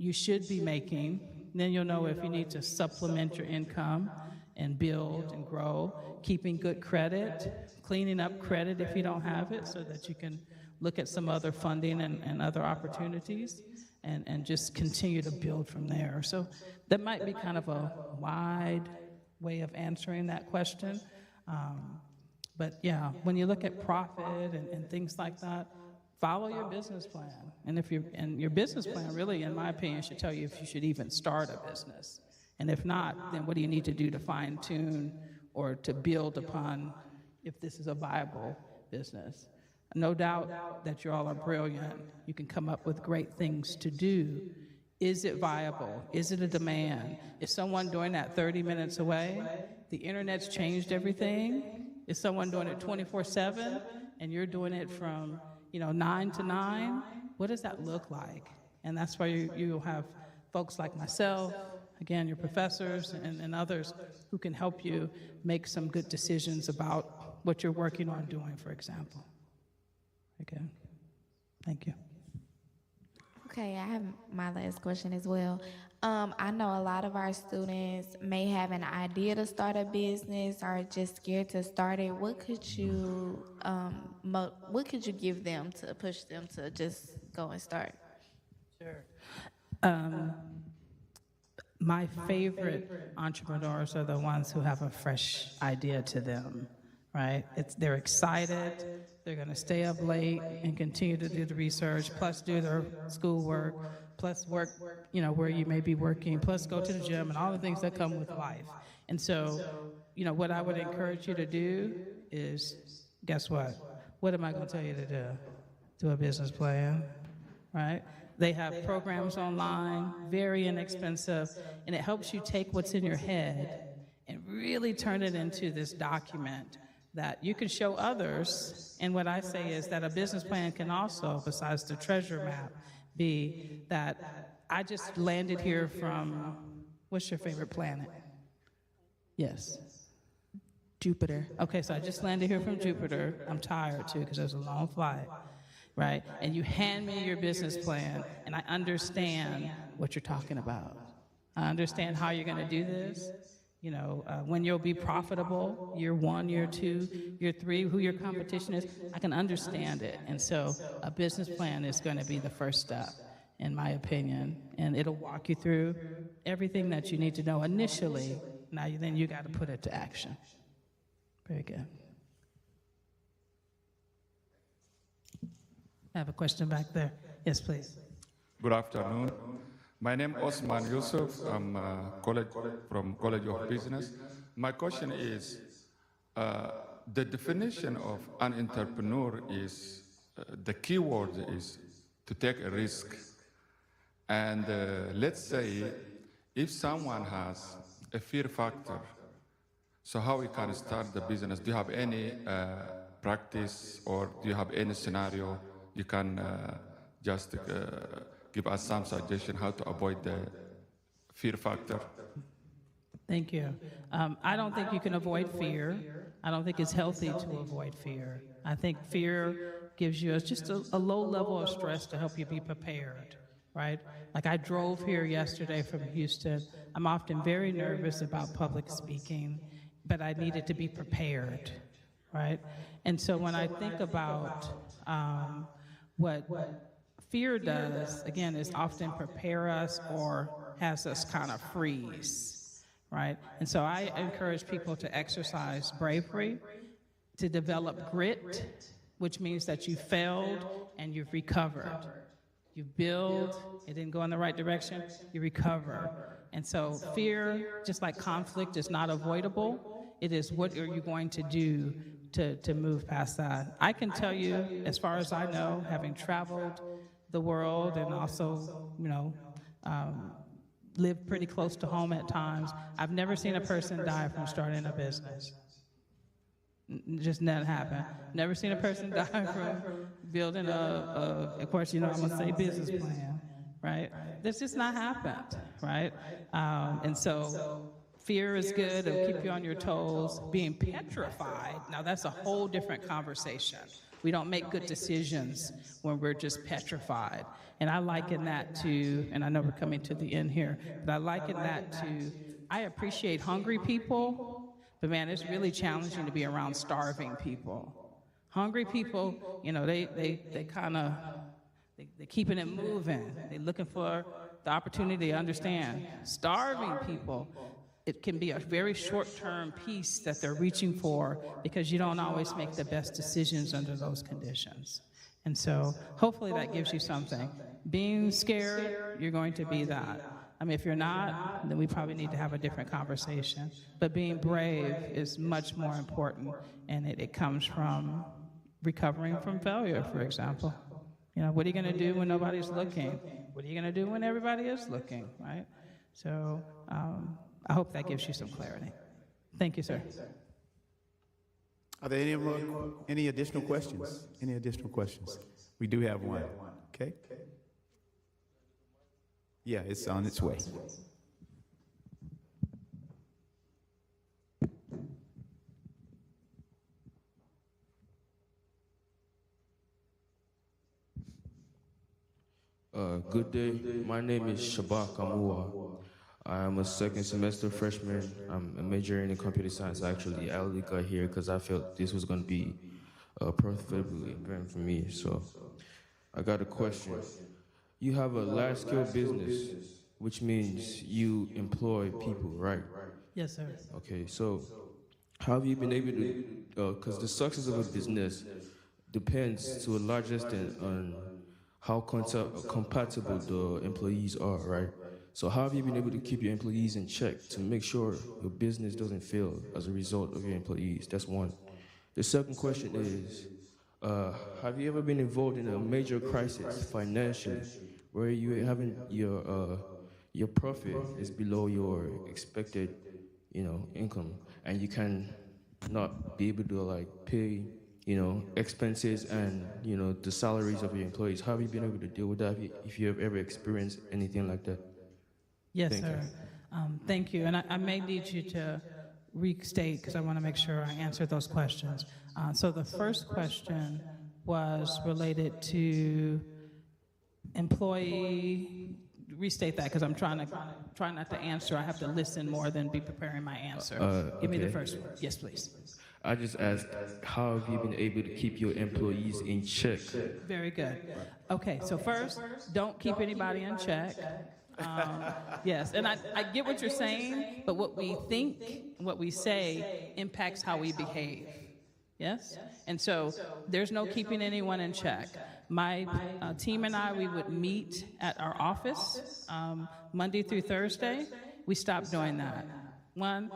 you should be making. Then you'll know if you need to supplement your income and build and grow, keeping good credit, cleaning up credit if you don't have it so that you can look at some other funding and other opportunities and just continue to build from there. So that might be kind of a wide way of answering that question. But yeah, when you look at profit and things like that, follow your business plan. And your business plan really, in my opinion, should tell you if you should even start a business. And if not, then what do you need to do to fine tune or to build upon if this is a viable business? No doubt that you all are brilliant. You can come up with great things to do. Is it viable? Is it a demand? Is someone doing that 30 minutes away? The internet's changed everything. Is someone doing it 24/7 and you're doing it from 9 to 9? What does that look like? And that's why you'll have folks like myself, again, your professors and others who can help you make some good decisions about what you're working on doing, for example. Okay, thank you. Okay, I have my last question as well. I know a lot of our students may have an idea to start a business or just scared to start it. What could you give them to push them to just go and start? Sure. My favorite entrepreneurs are the ones who have a fresh idea to them, right? They're excited. They're going to stay up late and continue to do the research, plus do their schoolwork, plus work, where you may be working, plus go to the gym and all the things that come with life. And so, what I would encourage you to do is, guess what? What am I going to tell you to do? Do a business plan, right? They have programs online, very inexpensive, and it helps you take what's in your head and really turn it into this document that you can show others. And what I say is that a business plan can also, besides the treasure map, be that I just landed here from, what's your favorite planet? Yes. Jupiter. Okay, so I just landed here from Jupiter. I'm tired too because it was a long flight, right? And you hand me your business plan and I understand what you're talking about. I understand how you're gonna do this. When you'll be profitable, year 1, year 2, year 3, who your competition is, I can understand it. And so a business plan is going to be the first step, in my opinion, and it'll walk you through everything that you need to know initially. Now, then you got to put it to action. Very good. I have a question back there. Yes, please. Good afternoon. My name is Osman Yusuf. I'm from College of Business. My question is, the definition of an entrepreneur is, the key word is to take a risk. And let's say if someone has a fear factor, so how we can start the business? Do you have any practice or do you have any scenario you can just give us some suggestion how to avoid the fear factor? Thank you. I don't think you can avoid fear. I don't think it's healthy to avoid fear. I think fear gives you just a low level of stress to help you be prepared, right? Like I drove here yesterday from Houston. I'm often very nervous about public speaking, but I needed to be prepared, right? And so when I think about what fear does, again, is often prepare us or has us kind of freeze, right? And so I encourage people to exercise bravery, to develop grit, which means that you failed and you've recovered. You build, it didn't go in the right direction, you recover. And so fear, just like conflict, is not avoidable. It is what are you going to do to move past that. I can tell you, as far as I know, having traveled the world and also, lived pretty close to home at times, I've never seen a person die from starting a business. Just not happen. Never seen a person die from building of course, I'm gonna say business plan, right? That's just not happened, right? And so fear is good, it'll keep you on your toes. Being petrified, now that's a whole different conversation. We don't make good decisions when we're just petrified. And I liken that to, and I know we're coming to the end here, but I liken that to, I appreciate hungry people, but man, it's really challenging to be around starving people. Hungry people, you know, they kind of, they're keeping it moving. They're looking for the opportunity to understand. Starving people, it can be a very short-term piece that they're reaching for because you don't always make the best decisions under those conditions. And so hopefully that gives you something. Being scared, you're going to be that. I mean, if you're not, then we probably need to have a different conversation. But being brave is much more important, and it comes from recovering from failure, for example. You know, what are you going to do when nobody's looking? What are you going to do when everybody is looking, right? So I hope that gives you some clarity. Thank you, sir. Are there any additional questions? Any additional questions? We do have one. Okay. Yeah, it's on its way. Good day. My name is Shabak Amua. I am a second semester freshman. I'm majoring in computer science. Actually, I only got here because I felt this was going to be a profitable event for me. So I got a question. You have a large-scale business, which means you employ people, right? Yes, sir. Okay, so how have you been able to, because the success of a business depends to a large extent on how compatible the employees are, right? So how have you been able to keep your employees in check to make sure your business doesn't fail as a result of your employees? That's one. The second question is, have you ever been involved in a major crisis financially where you haven't your profit is below your expected, income, and you can not be able to like pay, expenses and the salaries of your employees? How have you been able to deal with that? If you have ever experienced anything like that? Yes, sir. Thank you. And I may need you to restate because I want to make sure I answer those questions. So the first question was related to employee. Restate that because I'm trying not to answer. I have to listen more than be preparing my answer. Give me the first one. Yes, please. I just asked, how have you been able to keep your employees in check? Very good. Okay, so first, don't keep anybody in check. Yes, and I get what you're saying, but what we think, what we say, impacts how we behave. Yes? And so there's no keeping anyone in check. My team and I, we would meet at our office Monday through Thursday. We stopped doing that. One,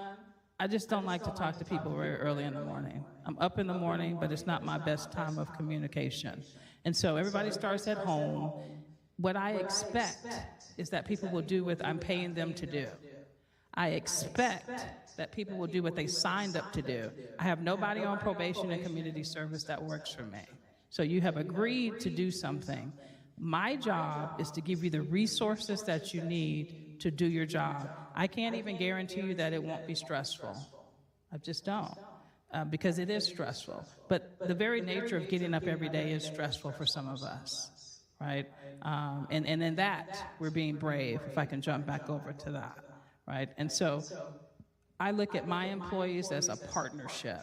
I just don't like to talk to people very early in the morning. I'm up in the morning, but it's not my best time of communication. And so everybody starts at home. What I expect is that people will do what I'm paying them to do. I expect that people will do what they signed up to do. I have nobody on probation and community service that works for me. So you have agreed to do something. My job is to give you the resources that you need to do your job. I can't even guarantee you that it won't be stressful. I just don't, because it is stressful. But the very nature of getting up every day is stressful for some of us, right? And in that, we're being brave, if I can jump back over to that, right? And so I look at my employees as a partnership.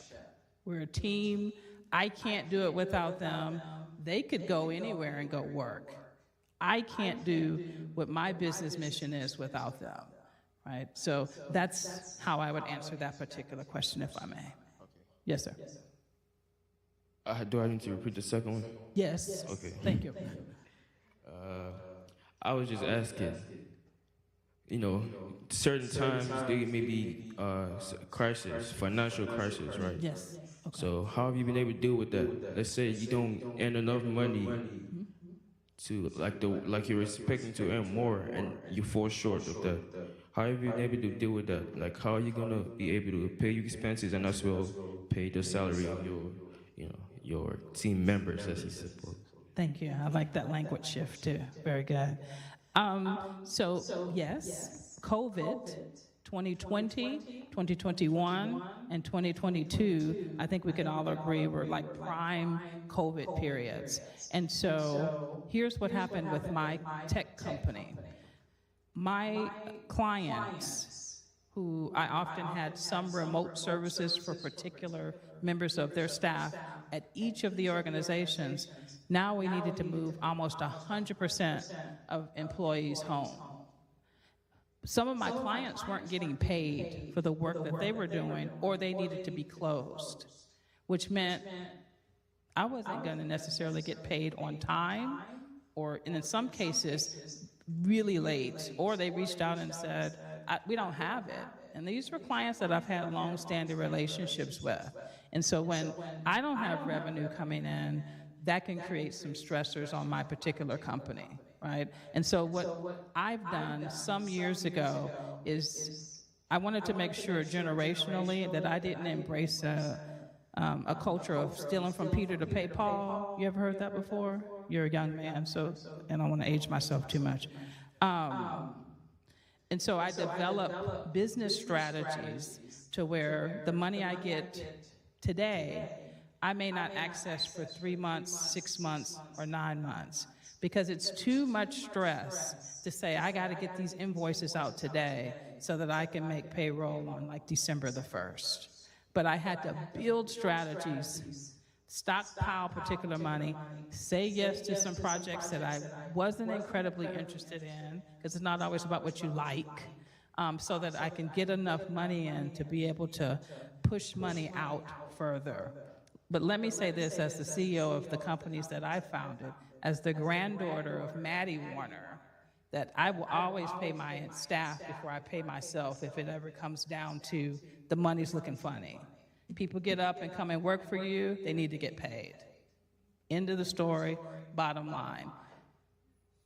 We're a team. I can't do it without them. They could go anywhere and go work. I can't do what my business mission is without them, right? So that's how I would answer that particular question, if I may. Okay. Yes, sir. Do I need to repeat the second one? Yes. Okay. Thank you. I was just asking, certain times there may be crisis, financial crisis, right? Yes. Okay. So how have you been able to deal with that? Let's say you don't earn enough money to like you're expecting to earn more and you fall short of that. How have you been able to deal with that? Like how are you gonna be able to pay your expenses and as well pay the salary of your team members, as you suppose? Thank you. I like that language shift too. Very good. So yes, COVID 2020, 2021, and 2022, I think we can all agree were like prime COVID periods. And so here's what happened with my tech company. My clients, who I often had some remote services for particular members of their staff at each of the organizations, now we needed to move almost 100% of employees home. Some of my clients weren't getting paid for the work that they were doing, or they needed to be closed, which meant I wasn't going to necessarily get paid on time, or in some cases, really late, or they reached out and said, we don't have it. And these were clients that I've had long-standing relationships with. And so when I don't have revenue coming in, that can create some stressors on my particular company, right? And so what I've done some years ago is I wanted to make sure generationally that I didn't embrace a culture of stealing from Peter to pay Paul. You ever heard that before? You're a young man, so, and I don't want to age myself too much. And so I develop business strategies to where the money I get today, I may not access for 3 months, 6 months, or 9 months, because it's too much stress to say, I got to get these invoices out today so that I can make payroll on like December the 1st. But I had to build strategies, stockpile particular money, say yes to some projects that I wasn't incredibly interested in, because it's not always about what you like, so that I can get enough money in to be able to push money out further. But let me say this as the CEO of the companies that I founded, as the granddaughter of Maddie Warner, that I will always pay my staff before I pay myself if it ever comes down to the money's looking funny. People get up and come and work for you, they need to get paid. End of the story, bottom line.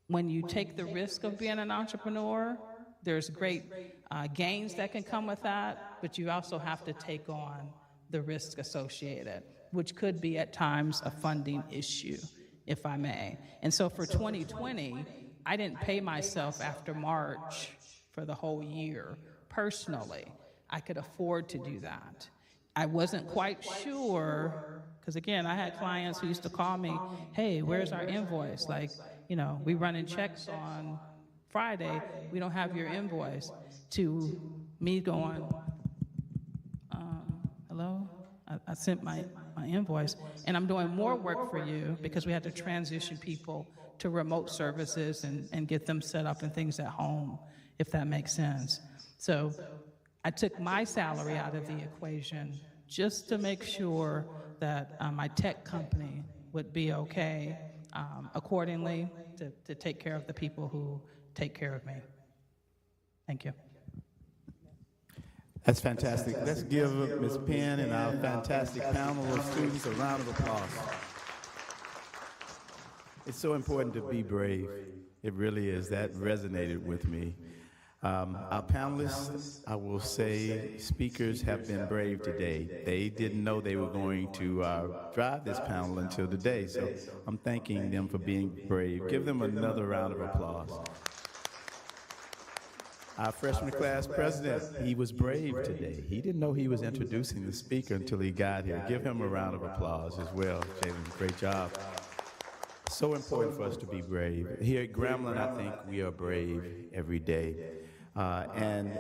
When you take the risk of being an entrepreneur, there's great gains that can come with that, but you also have to take on the risk associated, which could be at times a funding issue, if I may. And so for 2020, I didn't pay myself after March for the whole year. Personally, I could afford to do that. I wasn't quite sure, because again, I had clients who used to call me, hey, where's our invoice? Like, you know, we run in checks on Friday, we don't have your invoice. To me going, hello? I sent my invoice, and I'm doing more work for you because we had to transition people to remote services and get them set up and things at home, if that makes sense. So I took my salary out of the equation just to make sure that my tech company would be okay accordingly to take care of the people who take care of me. Thank you. That's fantastic. Let's give Ms. Penn and our fantastic panel of students a round of applause. It's so important to be brave. It really is. That resonated with me. Our panelists, I will say, speakers have been brave today. They didn't know they were going to drive this panel until today, so I'm thanking them for being brave. Give them another round of applause. Our freshman class president, he was brave today. He didn't know he was introducing the speaker until he got here. Give him a round of applause as well, Jalen. Great job. So important for us to be brave. Here at Grambling, I think we are brave every day. And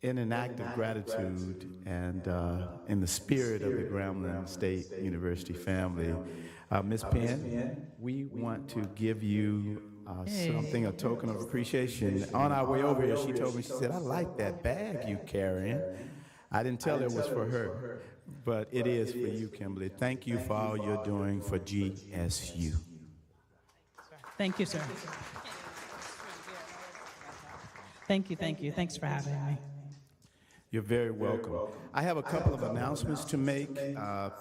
in an act of gratitude and in the spirit of the Grambling State University family, Ms. Penn, we want to give you something, a token of appreciation. On our way over here, she told me, she said, I like that bag you carrying. I didn't tell her it was for her, but it is for you, Kimberly. Thank you for all you're doing for GSU. Thank you, sir. Thank you, thank you. Thanks for having me. You're very welcome. I have a couple of announcements to make.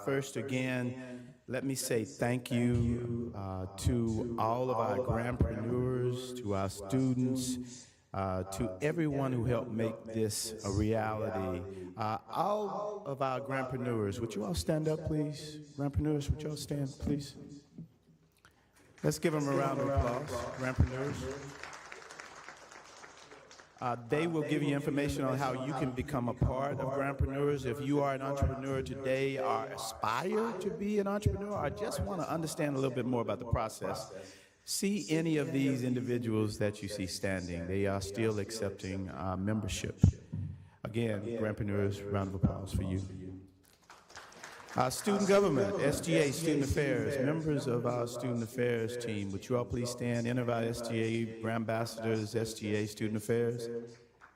First, again, let me say thank you to all of our grandpreneurs, to our students, to everyone who helped make this a reality. All of our grandpreneurs, would you all stand up, please? Grandpreneurs, would you all stand, please? Let's give them a round of applause, grandpreneurs. They will give you information on how you can become a part of Grandpreneurs. If you are an entrepreneur today or aspire to be an entrepreneur or just want to understand a little bit more about the process, see any of these individuals that you see standing. They are still accepting membership. Again, Grandpreneurs, round of applause for you. Student government, SGA, Student Affairs, members of our Student Affairs team, would you all please stand? Any of our SGA ambassadors, SGA, Student Affairs?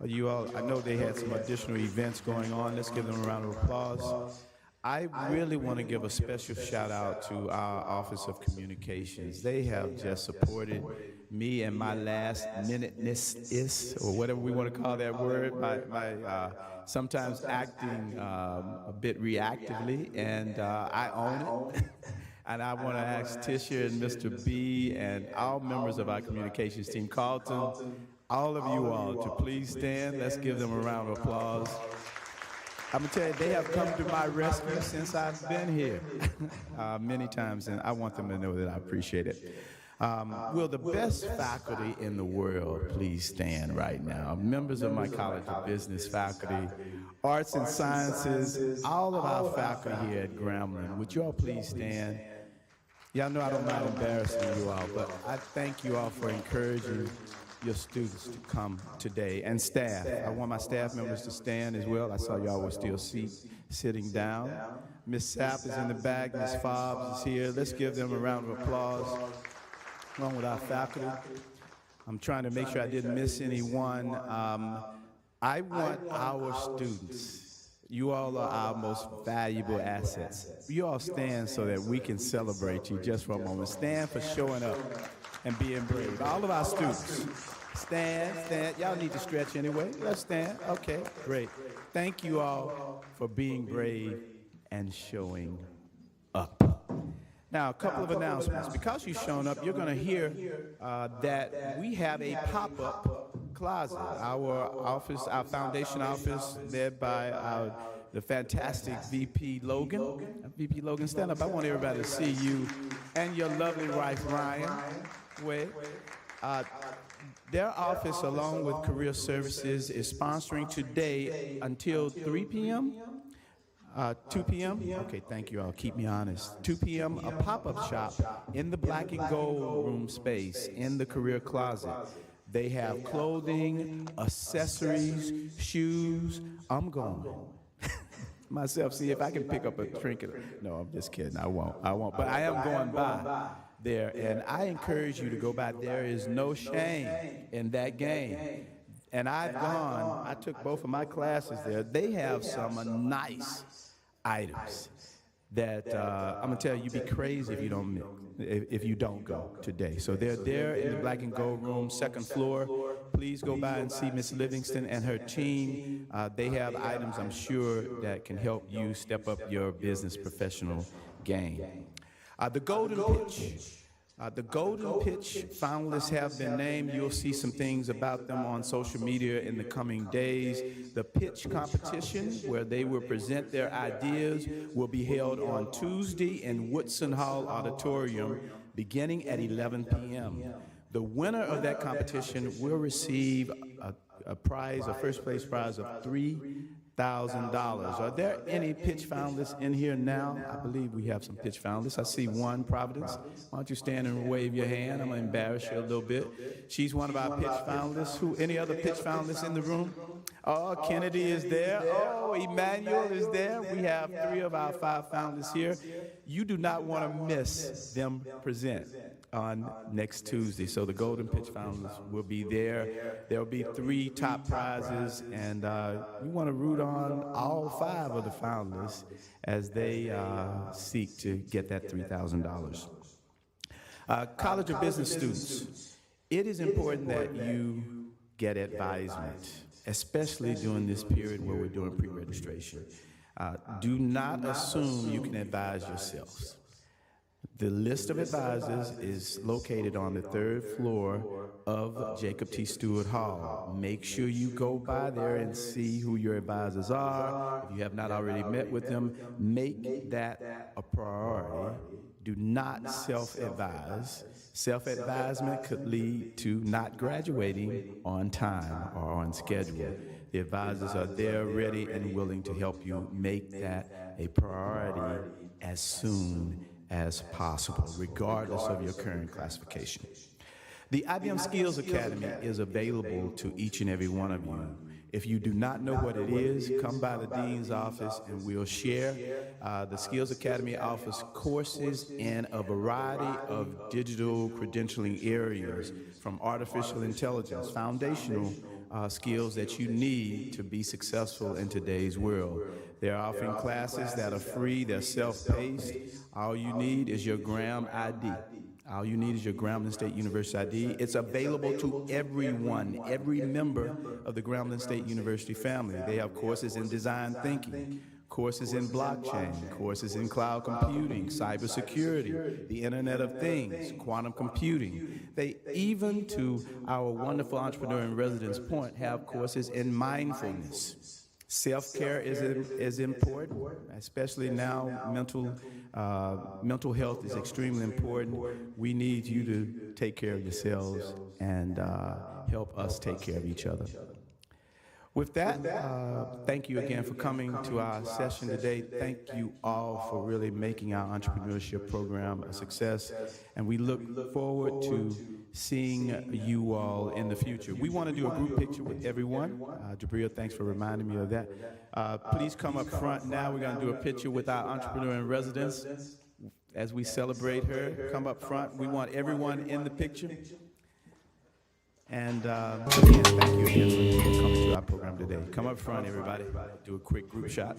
You all, I know they had some additional events going on. Let's give them a round of applause. I really want to give a special shout out to our Office of Communications. They have just supported me and my last minuteness, or whatever we want to call that word, my sometimes acting a bit reactively, and I own it. And I want to ask Tisha and Mr. B and all members of our communications team, Carlton, all of you all, to please stand. Let's give them a round of applause. I'm going to tell you, they have come to my rescue since I've been here many times, and I want them to know that I appreciate it. Will the best faculty in the world please stand right now? Members of my College of Business faculty, Arts and Sciences, all of our faculty here at Grambling, would you all please stand? Y'all know I don't mind embarrassing you all, but I thank you all for encouraging your students to come today, and staff. I want my staff members to stand as well. I saw y'all were still sitting down. Miss Sapp is in the back. Miss Fobbs is here. Let's give them a round of applause. Along with our faculty. I'm trying to make sure I didn't miss anyone. I want our students, you all are our most valuable assets. You all stand so that we can celebrate you just for a moment. Stand for showing up and being brave. All of our students, stand. Y'all need to stretch anyway. Let's stand. Okay, great. Thank you all for being brave and showing up. Now, a couple of announcements. Because you've shown up, you're going to hear that we have a pop-up closet. Our office, our foundation office, led by the fantastic VP Logan. VP Logan, stand up. I want everybody to see you and your lovely wife, Ryan. Wait. Their office, along with Career Services, is sponsoring today until 3 p.m. 2 p.m.? Okay, thank you all. Keep me honest. 2 p.m., a pop-up shop in the black and gold room space in the career closet. They have clothing, accessories, shoes. I'm going. Myself, see if I can pick up a trinket. No, I'm just kidding. I won't. But I am going by there, and I encourage you to go by. There is no shame in that game. And I took both of my classes there. They have some nice items that I'm gonna tell you, you'd be crazy if you don't go today. So they're there in the black and gold room, second floor. Please go by and see Miss Livingston and her team. They have items, I'm sure, that can help you step up your business professional game. The Golden Pitch. The Golden Pitch finalists have been named. You'll see some things about them on social media in the coming days. The pitch competition, where they will present their ideas, will be held on Tuesday in Woodson Hall Auditorium, beginning at 11 p.m. The winner of that competition will receive a prize, a first place prize of $3,000. Are there any pitch finalists in here now? I believe we have some pitch finalists. I see one, Providence. Why don't you stand and wave your hand? I'm going to embarrass you a little bit. She's one of our pitch finalists. Who? Any other pitch finalists in the room? Oh, Kennedy is there. Oh, Emmanuel is there. We have 3 of our 5 finalists here. You do not want to miss them present on next Tuesday. So the Golden Pitch finalists will be there. There will be 3 top prizes, and we want to root on all 5 of the finalists as they seek to get that $3,000. College of Business students, it is important that you get advisement, especially during this period where we're doing pre-registration. Do not assume you can advise yourselves. The list of advisors is located on the 3rd floor of Jacob T. Stewart Hall. Make sure you go by there and see who your advisors are. If you have not already met with them, make that a priority Do not self-advise. Self-advisement could lead to not graduating on time or on schedule. The advisors are there, ready, and willing to help you make that a priority as soon as possible, regardless of your current classification. The IBM Skills Academy is available to each and every one of you. If you do not know what it is, come by the Dean's office and we'll share. The Skills Academy offers courses in a variety of digital credentialing areas, from artificial intelligence, foundational skills that you need to be successful in today's world. They're offering classes that are free, they're self-paced. All you need is your Gram ID. All you need is your Grambling State University ID. It's available to everyone, every member of the Grambling State University family. They have courses in design thinking, courses in blockchain, courses in cloud computing, cybersecurity, the Internet of Things, quantum computing. They even, to our wonderful entrepreneur in residence point, have courses in mindfulness. Self-care is important, especially now. Mental health is extremely important. We need you to take care of yourselves and help us take care of each other. With that, thank you again for coming to our session today. Thank you all for really making our entrepreneurship program a success, and we look forward to seeing you all in the future. We want to do a group picture with everyone. Jabria, thanks for reminding me of that. Please come up front now. We're going to do a picture with our entrepreneur in residence as we celebrate her. Come up front. We want everyone in the picture. And again, thank you again for coming to our program today. Come up front, everybody. Do a quick group shot.